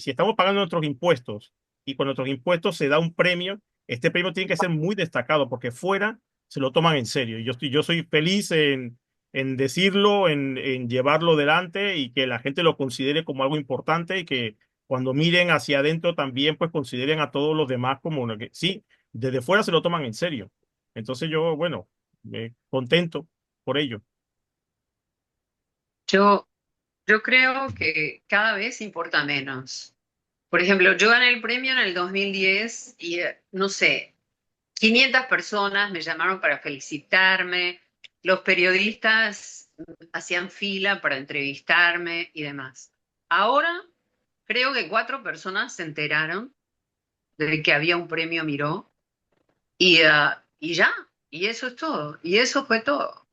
estamos pagando nuestros impuestos y con nuestros impuestos se da un premio, este premio tiene que ser muy destacado porque fuera se lo toman en serio. Yo soy feliz en decirlo, en llevarlo delante y que la gente lo considere como algo importante y que cuando miren hacia adentro también pues consideren a todos los demás como una que sí, desde fuera se lo toman en serio. Entonces yo, bueno, contento por ello. Yo, yo creo que cada vez importa menos. Por ejemplo, yo gané el premio en el 2010 y, no sé, 500 personas me llamaron para felicitarme, los periodistas hacían fila para entrevistarme y demás. Ahora creo que 4 personas se enteraron de que había un premio Miró y ya, y eso es todo, y eso fue todo.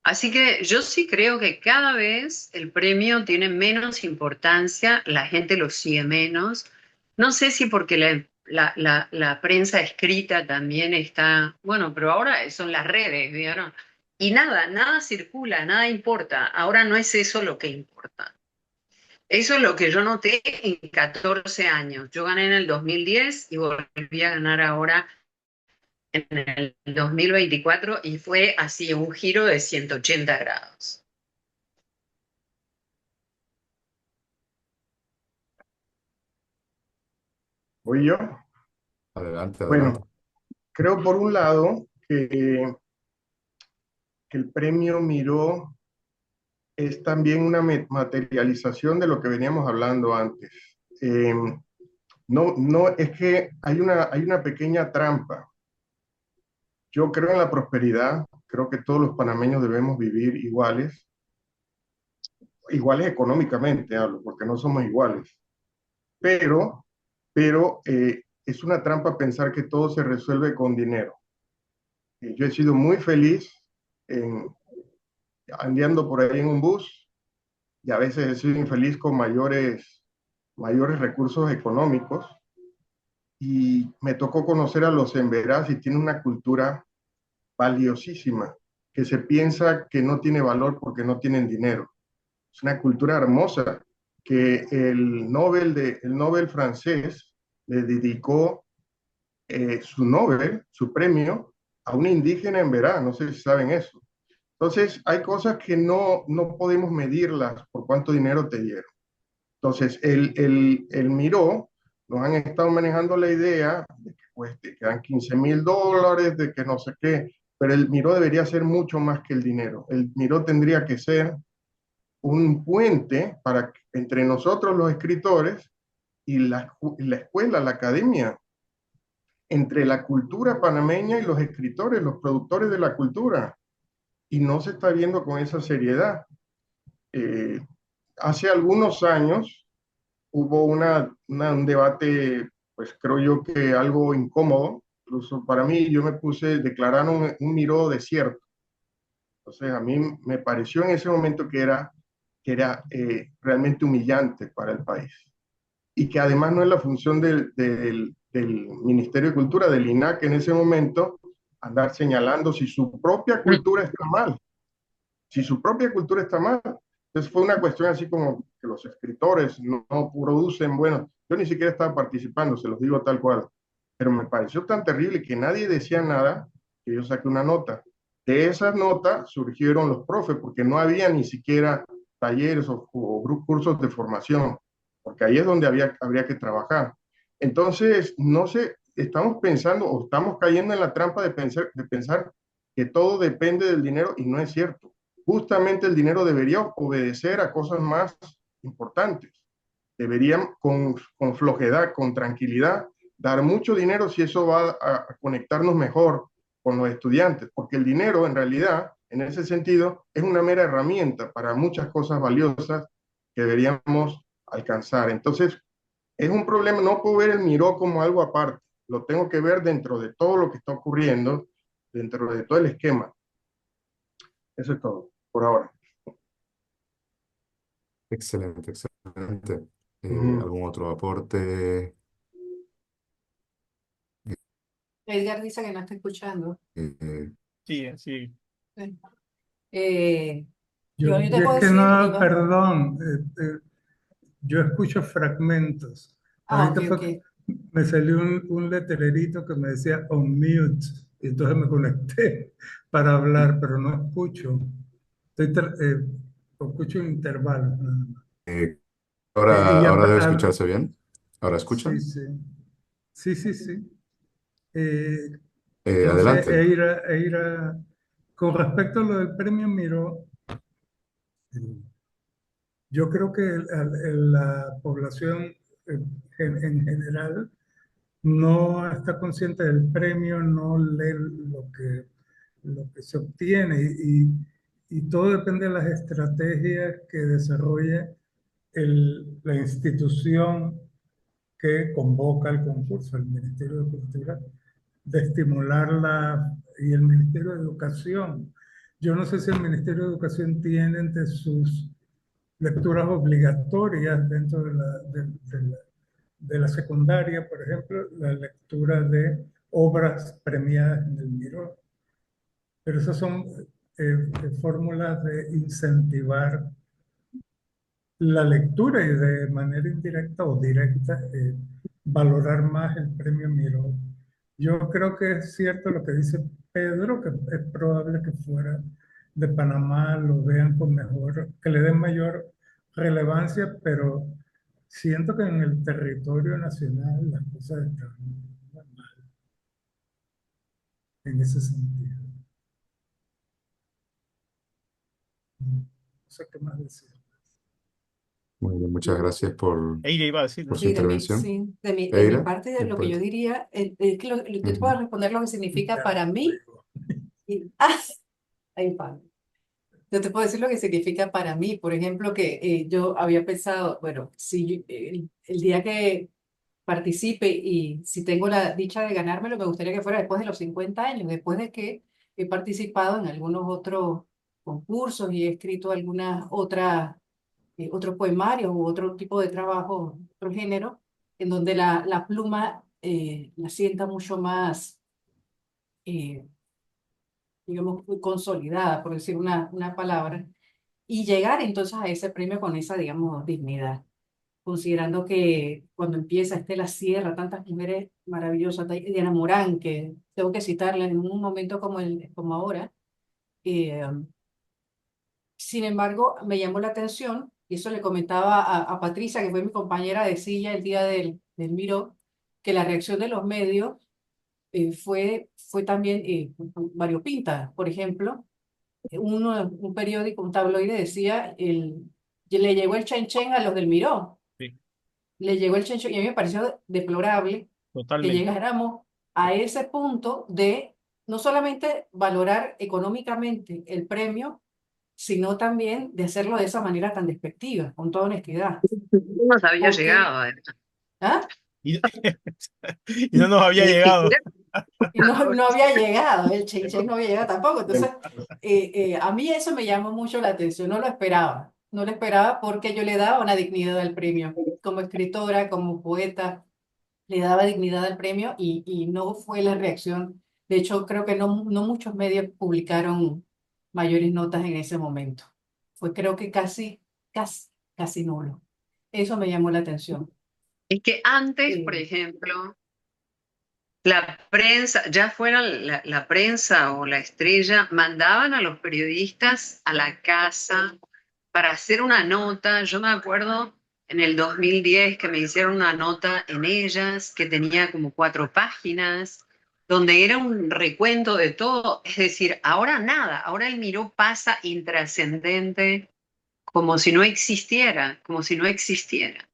Así que yo sí creo que cada vez el premio tiene menos importancia, la gente lo sigue menos. No sé si porque la prensa escrita también está, bueno, pero ahora son las redes, ¿vieron? Y nada circula, nada importa. Ahora no es eso lo que importa. Eso es lo que yo noté en 14 años. Yo gané en el 2010 y volví a ganar ahora en el 2024 y fue así un giro de 180 grados. voy yo. Adelante, adelante. Bueno, creo por un lado que el premio Miró es también una materialización de lo que veníamos hablando antes. Eh, no, es que hay una pequeña trampa. Yo creo en la prosperidad, creo que todos los panameños debemos vivir iguales, iguales económicamente, hablo, porque no somos iguales, pero, pero es una trampa pensar que todo se resuelve con dinero. Yo he sido muy feliz en, andando por ahí en un bus y a veces he sido infeliz con mayores recursos económicos y me tocó conocer a los Emberás y tiene una cultura valiosísima que se piensa que no tiene valor porque no tienen dinero. Es una cultura hermosa que el Nobel francés le dedicó su Nobel, su premio, a un indígena en Verá, no sé si saben eso. Entonces, hay cosas que no podemos medirlas por cuánto dinero te dieron. Entonces, el Miró, nos han estado manejando la idea de que cueste, que dan $15,000, de que no sé qué, pero el Miró debería ser mucho más que el dinero. El Miró tendría que ser un puente para entre nosotros los escritores y la escuela, la academia, entre la cultura panameña y los escritores, los productores de la cultura. Y no se está viendo con esa seriedad. Eh, Hace algunos años hubo un debate, pues creo yo que algo incómodo, incluso para mí, yo me puse, declararon un Miró desierto. Entonces a mí me pareció en ese momento que era realmente humillante para el país. Y que además no es la función del Ministerio de Cultura, del INAC en ese momento, andar señalando si su propia cultura está mal, si su propia cultura está mal. Entonces fue una cuestión así como que los escritores no producen, bueno, yo ni siquiera estaba participando, se los digo tal cual, pero me pareció tan terrible que nadie decía nada que yo saqué una nota. De esa nota surgieron los profes, porque no había ni siquiera talleres o cursos de formación, porque ahí es donde habría que trabajar. Entonces, no sé, estamos pensando o estamos cayendo en la trampa de pensar que todo depende del dinero y no es cierto. Justamente el dinero debería obedecer a cosas más importantes. Deberían con flojedad, con tranquilidad, dar mucho dinero si eso va a conectarnos mejor con los estudiantes, porque el dinero en realidad, en ese sentido, es una mera herramienta para muchas cosas valiosas que deberíamos alcanzar. Entonces, es un problema, no puedo ver el Miró como algo aparte, lo tengo que ver dentro de todo lo que está ocurriendo, dentro de todo el esquema. Eso es todo, por ahora. Excelente, excelente. Ujú. ¿Algún otro aporte? Edgar dice que no está escuchando. Eh, Sí, sí. Eh, Yo, yo te yo es puedo que decir, no, Iván. perdón, yo escucho fragmentos. Ah, ok, Ahorita fue ok. que me salió un letrerito que me decía on mute, y entonces me conecté para hablar, pero no escucho. Escucho en intervalos nada más. eh, Y ahora debe escucharse bien. ¿Ahora sí, escuchan? sí, sí, sí, sí. Eh, no sé, Adelante. con respecto a lo del premio Miró, yo creo que la población en general no está consciente del premio, no lee lo que se obtiene y todo depende de las estrategias que desarrolle la institución que convoca el concurso, el Ministerio de Cultura, de estimularla y el Ministerio de Educación. Yo no sé si el Ministerio de Educación tiene entre sus lecturas obligatorias dentro de la secundaria, por ejemplo, la lectura de obras premiadas en el Miró. Pero esas son fórmulas de incentivar la lectura y de manera indirecta o directa valorar más el premio Miró. Yo creo que es cierto lo que dice Pedro, que es probable que fuera de Panamá lo vean con mejor, que le den mayor relevancia, pero siento que en el territorio nacional las cosas están mal en ese sentido. No sé qué más decir. Muy bien, muchas gracias Eire iba a decir, por ¿no? su Sí, intervención. sí, de mi Eira, parte, de ¿me lo que yo puedes? diría, yo te puedo Ujú. responder lo que significa Ya para no mí oigo. Ah, ahí va. Yo te puedo decir lo que significa para mí. Por ejemplo, que yo había pensado, bueno, si el día que participe y si tengo la dicha de ganármelo, me gustaría que fuera después de los 50 años, después de que he participado en algunos otros concursos y he escrito algunas otras, otros poemarios u otro tipo de trabajo, otro género, en donde la pluma la sienta mucho más, eh, digamos, muy consolidada, por decir una palabra, y llegar entonces a ese premio con esa, digamos, dignidad, considerando que cuando empieza Estela Sierra, tantas mujeres maravillosas, Diana Morán, que tengo que citarla en un momento como ahora. eh, Sin embargo, me llamó la atención, y eso le comentaba a Patricia, que fue mi compañera de silla el día del Miró, que la reacción de los medios fue también variopinta. Por ejemplo, un periódico, un tabloide decía, le llegó el chen chen a los del Miró, Sí, le llegó el chen chen, y a mí me pareció deplorable que totalmente. llegáramos a ese punto de no solamente valorar económicamente el premio, sino también de hacerlo de esa manera tan despectiva, con toda honestidad. No nos había Porque, llegado, además. ¿ah? Y, y no nos había Ni llegado. siquiera Y no, ahora. no había llegado, el Chen Chen no había llegado tampoco. Entonces, a mí eso me llamó mucho la atención, no lo esperaba. No lo esperaba porque yo le daba una dignidad al premio. Como escritora, como poeta, le daba dignidad al premio y no fue la reacción. De hecho, creo que no muchos medios publicaron mayores notas en ese momento. Fue creo que casi nulo. Eso me llamó la atención. Es que antes, por Eh, ejemplo, la prensa, ya fuera la prensa o la estrella, mandaban a los periodistas a la casa para hacer una nota. Yo me acuerdo en el 2010 que me hicieron una nota en Ellas que tenía como 4 páginas, donde era un recuento de todo. Es decir, ahora nada, ahora el Miró pasa intrascendente, como si no existiera, como si no existiera.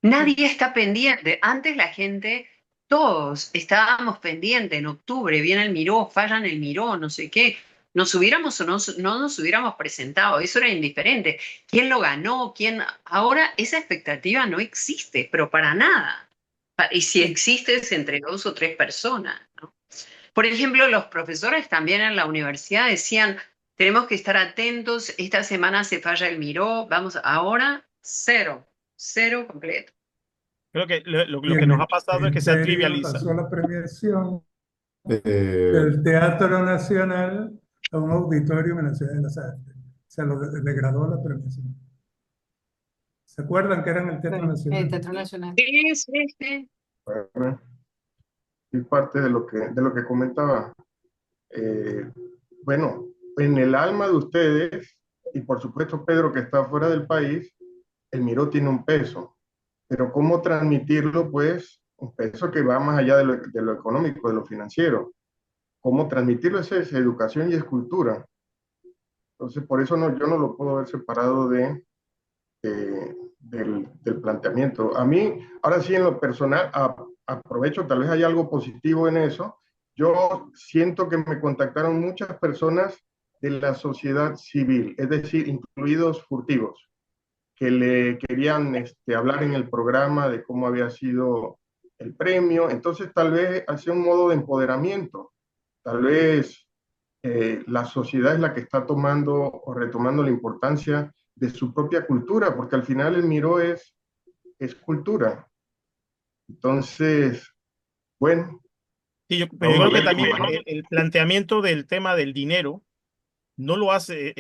Nadie está pendiente. Antes la gente, todos estábamos pendientes. En octubre viene el Miró, fallan el Miró, no sé qué. Nos hubiéramos o no nos hubiéramos presentado, eso era indiferente. ¿Quién lo ganó? ¿Quién? Ahora esa expectativa no existe, pero para nada. Y si sí, existe es entre 2 o 3 personas, ¿no? Por ejemplo, los profesores también en la universidad decían, tenemos que estar atentos, esta semana se falla el Miró, vamos, ahora cero, cero completo. Creo que Y lo que el nos ha pasado es que se ha Ministerio trivializado. pasó la premiación Eh, del Teatro Nacional a un auditorio en la Ciudad de las Artes. Se lo degradó la premiación. ¿Se acuerdan que era en el Teatro bueno, el Nacional? Teatro Nacional. Sí, sí, sí. Bueno, y parte de lo que comentaba. Eh, bueno, en el alma de ustedes, y por supuesto Pedro que está fuera del país, el Miró tiene un peso, pero ¿cómo transmitirlo? Pues un peso que va más allá de lo económico, de lo financiero. ¿Cómo transmitirlo? Es educación y es cultura. Entonces, por eso no, yo no lo puedo ver separado del planteamiento. A mí, ahora sí, en lo personal, aprovecho, tal vez hay algo positivo en eso. Yo siento que me contactaron muchas personas de la sociedad civil, es decir, incluidos furtivos, que le querían hablar en el programa de cómo había sido el premio. Entonces, tal vez hacía un modo de empoderamiento. Tal vez la sociedad es la que está tomando o retomando la importancia de su propia cultura, porque al final el Miró es cultura. Entonces, bueno, Sí, pero yo vamos a creo que ver también cómo. el planteamiento del tema del dinero no lo hace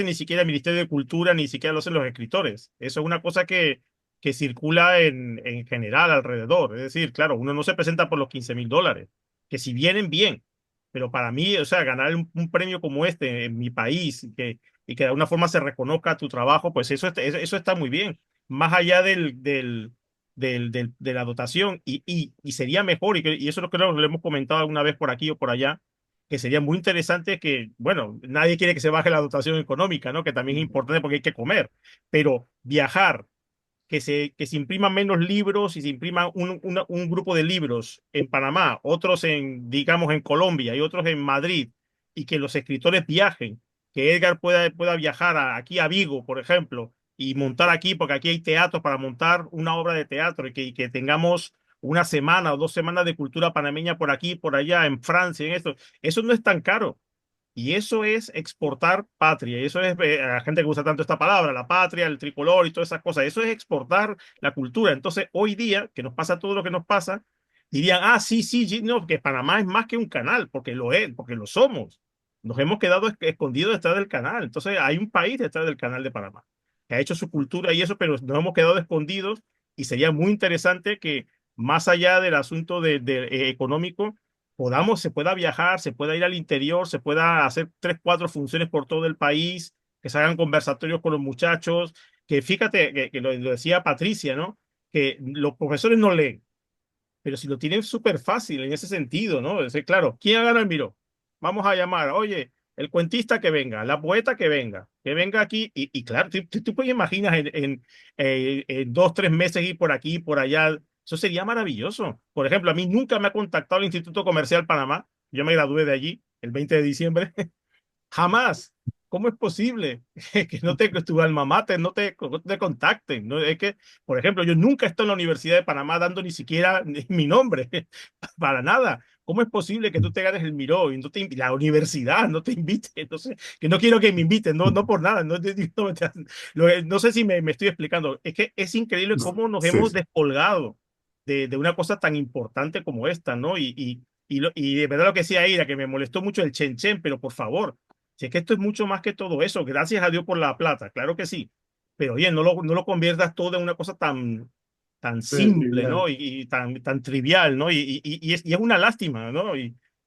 ni siquiera el Ministerio de Cultura, ni siquiera lo hacen los escritores. Eso es una cosa que circula en general alrededor. Es decir, claro, uno no se presenta por los $15,000, que si vienen, bien. Pero para mí, o sea, ganar un premio como este en mi país y que de alguna forma se reconozca tu trabajo, pues eso está muy bien. Más allá de la dotación. Y sería mejor, y eso creo que lo hemos comentado alguna vez por aquí o por allá, que sería muy interesante que, bueno, nadie quiere que se baje la dotación económica, ¿no? Que también es importante porque hay que comer, pero viajar, que se impriman menos libros y se impriman un grupo de libros en Panamá, otros digamos, en Colombia y otros en Madrid, y que los escritores viajen, que Edgar pueda viajar aquí a Vigo, por ejemplo, y montar aquí, porque aquí hay teatro para montar una obra de teatro, y que tengamos una semana o 2 semanas de cultura panameña por aquí, por allá, en Francia, en esto. Eso no es tan caro. Y eso es exportar patria. Y eso es, a la gente que usa tanto esta palabra, la patria, el tricolor y todas esas cosas. Eso es exportar la cultura. Entonces, hoy día, que nos pasa todo lo que nos pasa, dirían, ah, sí, sí, sí, no, que Panamá es más que un canal, porque lo es, porque lo somos. Nos hemos quedado escondidos detrás del canal. Entonces, hay un país detrás del canal de Panamá, que ha hecho su cultura y eso, pero nos hemos quedado escondidos y sería muy interesante que, más allá del asunto económico, se pueda viajar, se pueda ir al interior, se pueda hacer 3, 4 funciones por todo el país, que se hagan conversatorios con los muchachos, que fíjate que lo decía Patricia, ¿no? Que los profesores no leen, pero si lo tienen súper fácil en ese sentido, ¿no? Es decir, claro, ¿quién gana el Miró? Vamos a llamar, oye, el cuentista que venga, la poeta que venga aquí, y claro, tú puedes imaginar en 2, 3 meses ir por aquí, por allá, eso sería maravilloso. Por ejemplo, a mí nunca me ha contactado el Instituto Comercial Panamá, yo me gradué de allí el 20 de diciembre. Jamás. ¿Cómo es posible que no te, que tu alma mater no te contacten? ¿No? Es que, por ejemplo, yo nunca he estado en la Universidad de Panamá dando ni siquiera mi nombre, para nada. ¿Cómo es posible que tú te ganes el Miró y la universidad no te invite? Entonces, que no quiero que me inviten, no, no por nada. No, no sé si me estoy explicando. Es que es increíble cómo nos Sí, hemos sí. descolgado de una cosa tan importante como esta, ¿no? Y de verdad lo que decía Ira, que me molestó mucho el chen chen, pero por favor, si es que esto es mucho más que todo eso, gracias a Dios por la plata, claro que sí, pero oye, no lo conviertas todo en una cosa tan Sí, simple, trivial. ¿no? Y tan trivial, ¿no? Y es una lástima, ¿no?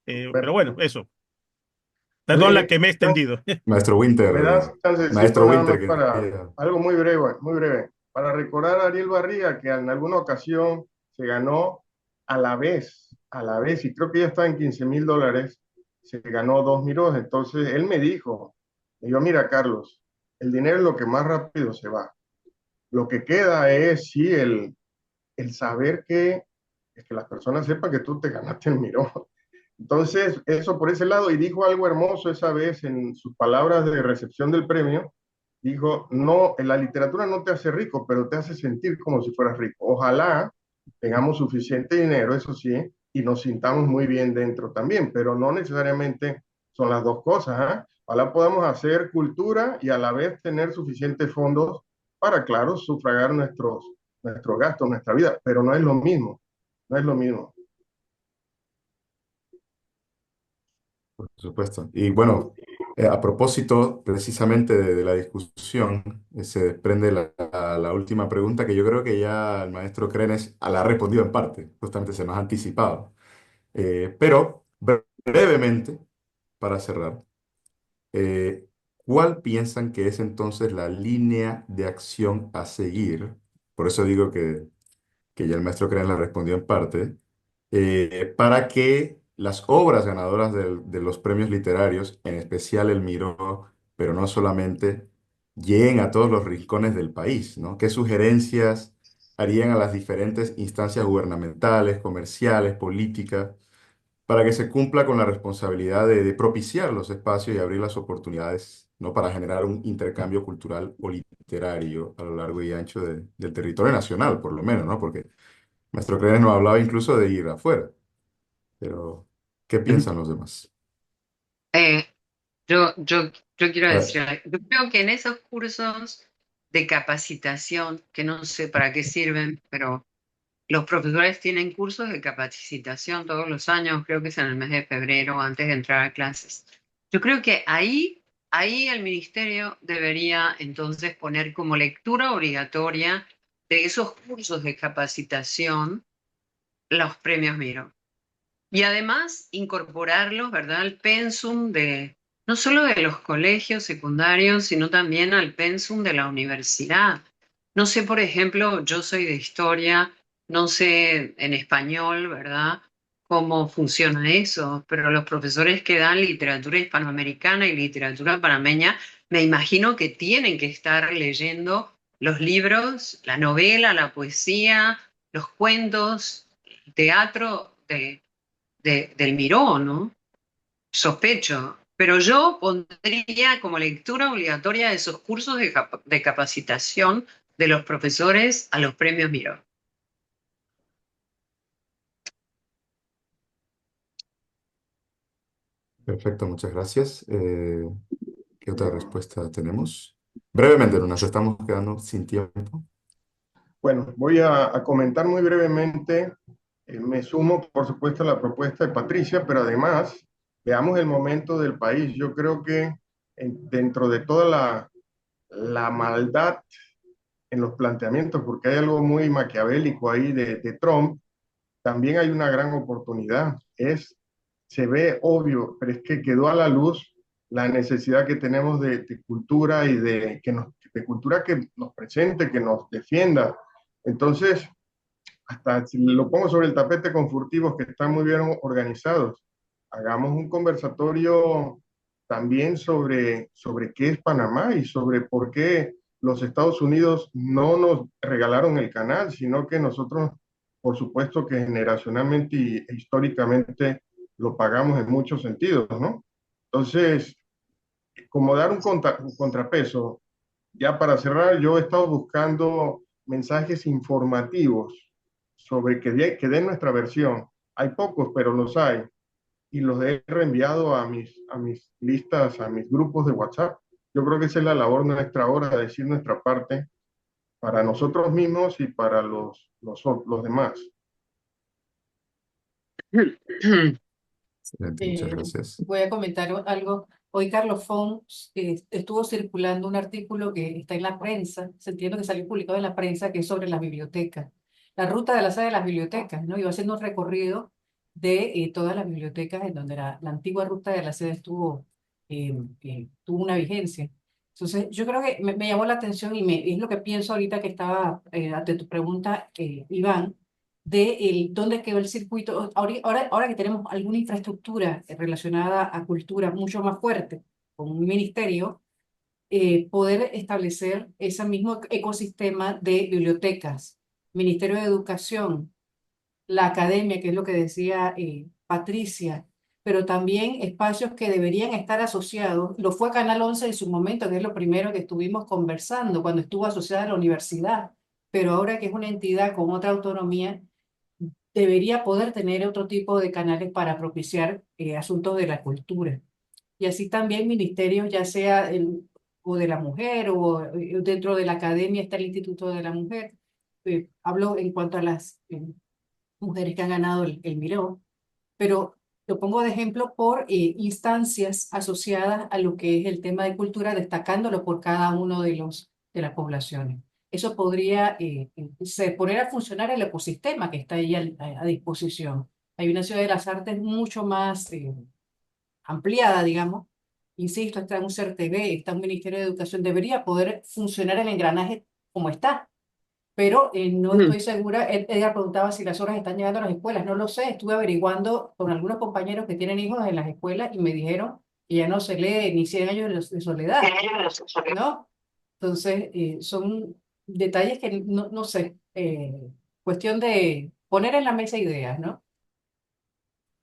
Pero bueno, Perfecto. eso. Perdón la Oye, que me he extendido. Maestro me das Winter, chancecito Maestro nada Winter, más que para quería... algo muy breve, para recordar a Ariel Barriga que en alguna ocasión se ganó a la vez, y creo que ya está en $15,000, se ganó 2 Mirós. Entonces él me dijo, mira, Carlos, el dinero es lo que más rápido se va. Lo que queda es, sí, el saber es que las personas sepan que tú te ganaste el Miró. Entonces, eso por ese lado, y dijo algo hermoso esa vez en sus palabras de recepción del premio, dijo, no, en la literatura no te hace rico, pero te hace sentir como si fueras rico. Ojalá tengamos suficiente dinero, eso sí, y nos sintamos muy bien dentro también, pero no necesariamente son las dos cosas, ¿eh? Ojalá podamos hacer cultura y a la vez tener suficientes fondos para, claro, sufragar nuestros gastos, nuestra vida, pero no es lo mismo, no es lo mismo. Por supuesto. Y bueno, a propósito precisamente de la discusión, se desprende la última pregunta que yo creo que ya el maestro Krenes la ha respondido en parte, justamente se nos ha anticipado. Pero brevemente, para cerrar, eh, ¿cuál piensan que es entonces la línea de acción a seguir? Por eso digo que ya el maestro Krenes la respondió en parte, para que las obras ganadoras de los premios literarios, en especial el Miró, pero no solamente, lleguen a todos los rincones del país, ¿no? ¿Qué sugerencias harían a las diferentes instancias gubernamentales, comerciales, políticas, para que se cumpla con la responsabilidad de propiciar los espacios y abrir las oportunidades, ¿no? Para generar un intercambio cultural o literario a lo largo y ancho del territorio nacional, por lo menos, ¿no? Porque Maestro Crenes nos hablaba incluso de ir afuera, pero ¿qué piensan los demás? Eh, yo quiero Eh, decir, yo creo que en esos cursos de capacitación, que no sé para qué sirven, pero los profesores tienen cursos de capacitación todos los años, creo que es en el mes de febrero, antes de entrar a clases. Yo creo que ahí el ministerio debería entonces poner como lectura obligatoria de esos cursos de capacitación los premios Miro. Y además incorporarlos, ¿verdad?, al pensum no solo de los colegios secundarios, sino también al pensum de la universidad. No sé, por ejemplo, yo soy de historia, no sé en español, ¿verdad?, cómo funciona eso, pero los profesores que dan literatura hispanoamericana y literatura panameña, me imagino que tienen que estar leyendo los libros, la novela, la poesía, los cuentos, el teatro del Miró, ¿no? Sospecho. Pero yo pondría como lectura obligatoria esos cursos de capacitación de los profesores a los premios Miró. Perfecto, muchas gracias. ¿Qué otra respuesta tenemos? Brevemente, nos estamos quedando sin tiempo. Bueno, voy a comentar muy brevemente. Me sumo, por supuesto, a la propuesta de Patricia, pero además veamos el momento del país. Yo creo que dentro de toda la maldad en los planteamientos, porque hay algo muy maquiavélico ahí de Trump, también hay una gran oportunidad. Se ve obvio, pero es que quedó a la luz la necesidad que tenemos de cultura y de cultura que nos presente, que nos defienda. Entonces, hasta si lo pongo sobre el tapete con furtivos que están muy bien organizados, hagamos un conversatorio también sobre qué es Panamá y sobre por qué los Estados Unidos no nos regalaron el canal, sino que nosotros, por supuesto que generacionalmente e históricamente lo pagamos en muchos sentidos, ¿no? Entonces, como dar un contrapeso, ya para cerrar, yo he estado buscando mensajes informativos sobre que den nuestra versión. Hay pocos, pero los hay. Y los he reenviado a mis listas, a mis grupos de WhatsApp. Yo creo que esa es la labor nuestra ahora, decir nuestra parte para nosotros mismos y para los demás. Excelente, muchas gracias. Voy a comentar algo. Hoy Carlos Fons estuvo circulando un artículo que está en la prensa, se entiende que salió publicado en la prensa, que es sobre las bibliotecas. La ruta de la sede de las bibliotecas, ¿no? Iba haciendo un recorrido de todas las bibliotecas en donde la antigua ruta de la sede tuvo una vigencia. Entonces, yo creo que me llamó la atención y es lo que pienso ahorita que estaba ante tu pregunta, Iván, de dónde quedó el circuito. Ahora que tenemos alguna infraestructura relacionada a cultura mucho más fuerte, con un ministerio, poder establecer ese mismo ecosistema de bibliotecas, Ministerio de Educación, la academia, que es lo que decía Patricia, pero también espacios que deberían estar asociados. Lo fue Canal 11 en su momento, que es lo primero que estuvimos conversando cuando estuvo asociada a la universidad, pero ahora que es una entidad con otra autonomía, debería poder tener otro tipo de canales para propiciar asuntos de la cultura. Y así también ministerios, ya sea o de la mujer o dentro de la academia está el Instituto de la Mujer. Hablo en cuanto a las mujeres que han ganado el Miró, pero lo pongo de ejemplo por instancias asociadas a lo que es el tema de cultura, destacándolo por cada uno de las poblaciones. Eso podría poner a funcionar el ecosistema que está ahí a disposición. Hay una ciudad de las artes mucho más ampliada, digamos. Insisto, está un CERTV, está un Ministerio de Educación, debería poder funcionar el engranaje como está, pero no estoy segura. Ella preguntaba si las horas están llegando a las escuelas. No lo sé, estuve averiguando con algunos compañeros que tienen hijos en las escuelas y me dijeron que ya no se lee ni 100 años de soledad, ¿no? Entonces, son detalles que no sé, cuestión de poner en la mesa ideas, ¿no?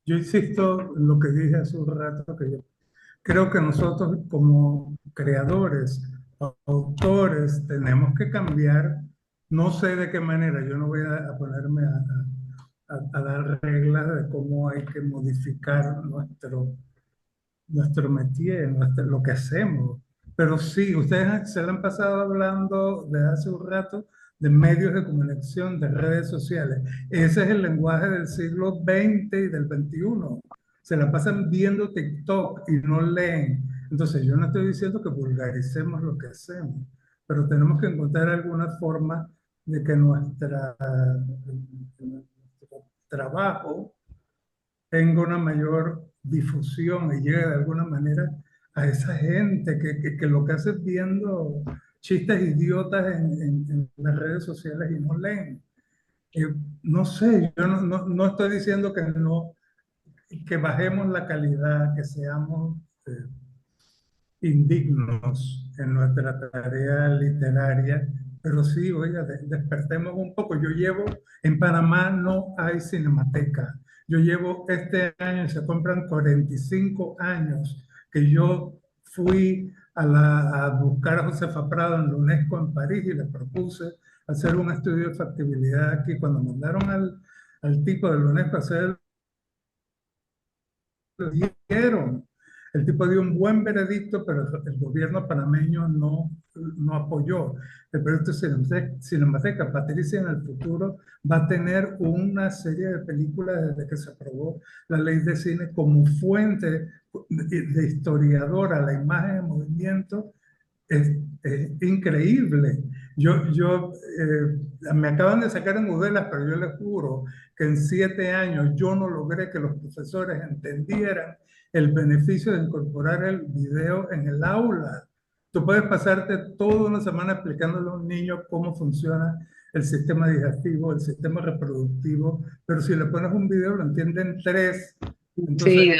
Yo insisto en lo que dije hace un rato, que yo creo que nosotros como creadores, autores, tenemos que cambiar, no sé de qué manera, yo no voy a ponerme a dar reglas de cómo hay que modificar nuestro métier, lo que hacemos. Pero sí, ustedes se lo han pasado hablando desde hace un rato de medios de comunicación, de redes sociales. Ese es el lenguaje del siglo XX y del XXI. Se la pasan viendo TikTok y no leen. Entonces, yo no estoy diciendo que vulgaricemos lo que hacemos, pero tenemos que encontrar alguna forma de que nuestro trabajo tenga una mayor difusión y llegue de alguna manera a esa gente que lo que hace es viendo chistes idiotas en las redes sociales y no leen. No sé, yo no estoy diciendo que bajemos la calidad, que seamos indignos en nuestra tarea literaria, pero sí, oiga, despertemos un poco. En Panamá no hay cinemateca. Yo llevo este año, se compran 45 años que yo fui a buscar a Josefa Prado en la UNESCO en París y le propuse hacer un estudio de factibilidad aquí. Cuando mandaron al tipo de la UNESCO a hacer, lo dieron. El tipo dio un buen veredicto, pero el gobierno panameño no apoyó. El proyecto Cinemateca Patricia en el futuro va a tener una serie de películas desde que se aprobó la ley de cine como fuente de historiadora, la imagen en movimiento es increíble. Me acaban de sacar en Udela, pero yo les juro que en 7 años yo no logré que los profesores entendieran el beneficio de incorporar el video en el aula. Tú puedes pasarte toda una semana explicándole a un niño cómo funciona el sistema digestivo, el sistema reproductivo, pero si le pones un video lo entienden tres. Entonces, Sí,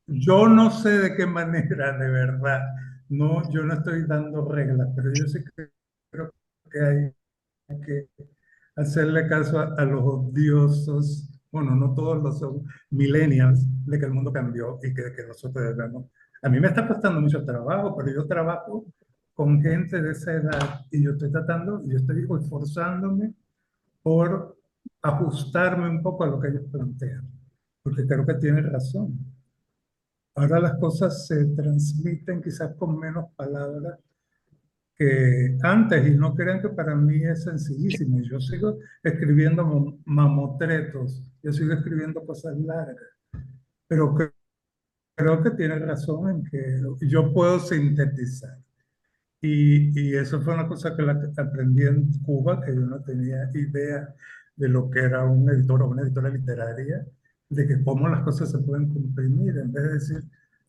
yo no sé de qué manera, de verdad. No, yo no estoy dando reglas, pero yo sí que creo que hay que hacerle caso a los odiosos, bueno, no todos los son millennials, de que el mundo cambió y que nosotros debemos. A mí me está costando mucho trabajo, pero yo trabajo con gente de esa edad y yo estoy esforzándome por ajustarme un poco a lo que ellos plantean, porque creo que tienen razón. Ahora las cosas se transmiten quizás con menos palabras que antes y no crean que para mí es sencillísimo. Yo sigo escribiendo mamotretos, yo sigo escribiendo cosas largas, pero creo que tiene razón en que yo puedo sintetizar. Y eso fue una cosa que aprendí en Cuba, que yo no tenía idea de lo que era un editor o una editora literaria, de que cómo las cosas se pueden comprimir en vez de decir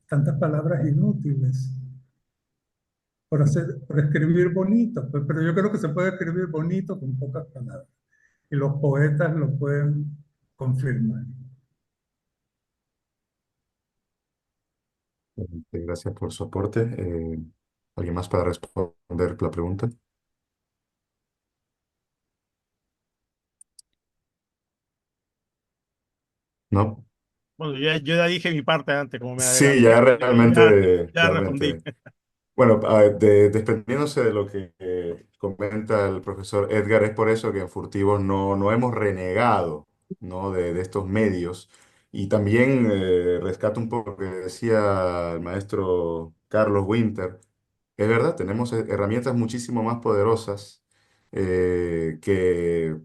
tantas palabras inútiles por escribir bonito. Pero yo creo que se puede escribir bonito con pocas palabras. Y los poetas lo pueden confirmar. Gracias por su aporte. ¿Alguien más para responder la pregunta? ¿No? Bueno, yo ya dije mi parte antes, como me Sí, adelanté, ya ya, realmente, ya respondí. realmente. Bueno, desprendiéndose de lo que comenta el profesor Edgar, es por eso que en Furtivos no hemos renegado, ¿no? de estos medios. Y también rescato un poco lo que decía el maestro Carlos Winter. Es verdad, tenemos herramientas muchísimo más poderosas que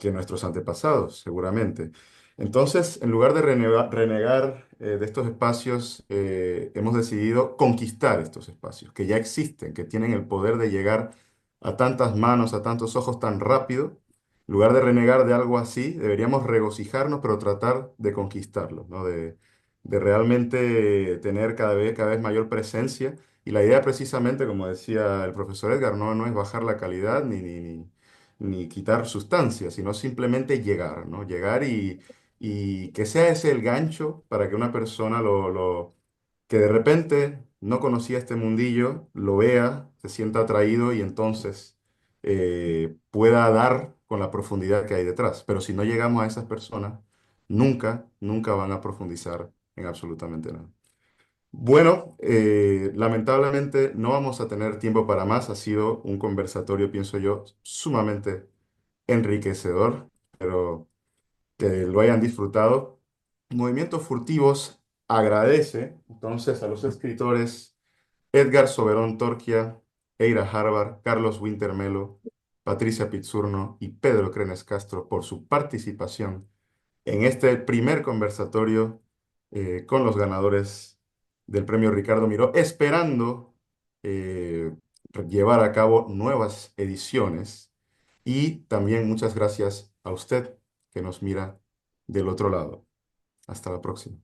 nuestros antepasados, seguramente. Entonces, en lugar de renegar de estos espacios, hemos decidido conquistar estos espacios que ya existen, que tienen el poder de llegar a tantas manos, a tantos ojos tan rápido. En lugar de renegar de algo así, deberíamos regocijarnos, pero tratar de conquistarlo, ¿no? De realmente tener cada vez mayor presencia. Y la idea precisamente, como decía el profesor Edgar, no es bajar la calidad ni quitar sustancias, sino simplemente llegar, ¿no? Llegar y que sea ese el gancho para que una persona que de repente no conocía este mundillo, lo vea, se sienta atraído y entonces pueda dar con la profundidad que hay detrás. Pero si no llegamos a esas personas, nunca van a profundizar en absolutamente nada. Bueno, lamentablemente no vamos a tener tiempo para más. Ha sido un conversatorio, pienso yo, sumamente enriquecedor, pero que lo hayan disfrutado. Movimientos Furtivos agradece entonces a los escritores Edgar Soberón Torquia, Eira Harvard, Carlos Wintermelo, Patricia Pizzurno y Pedro Crenes Castro por su participación en este primer conversatorio con los ganadores del premio Ricardo Miró, esperando eh, llevar a cabo nuevas ediciones. Y también muchas gracias a usted que nos mira del otro lado. Hasta la próxima.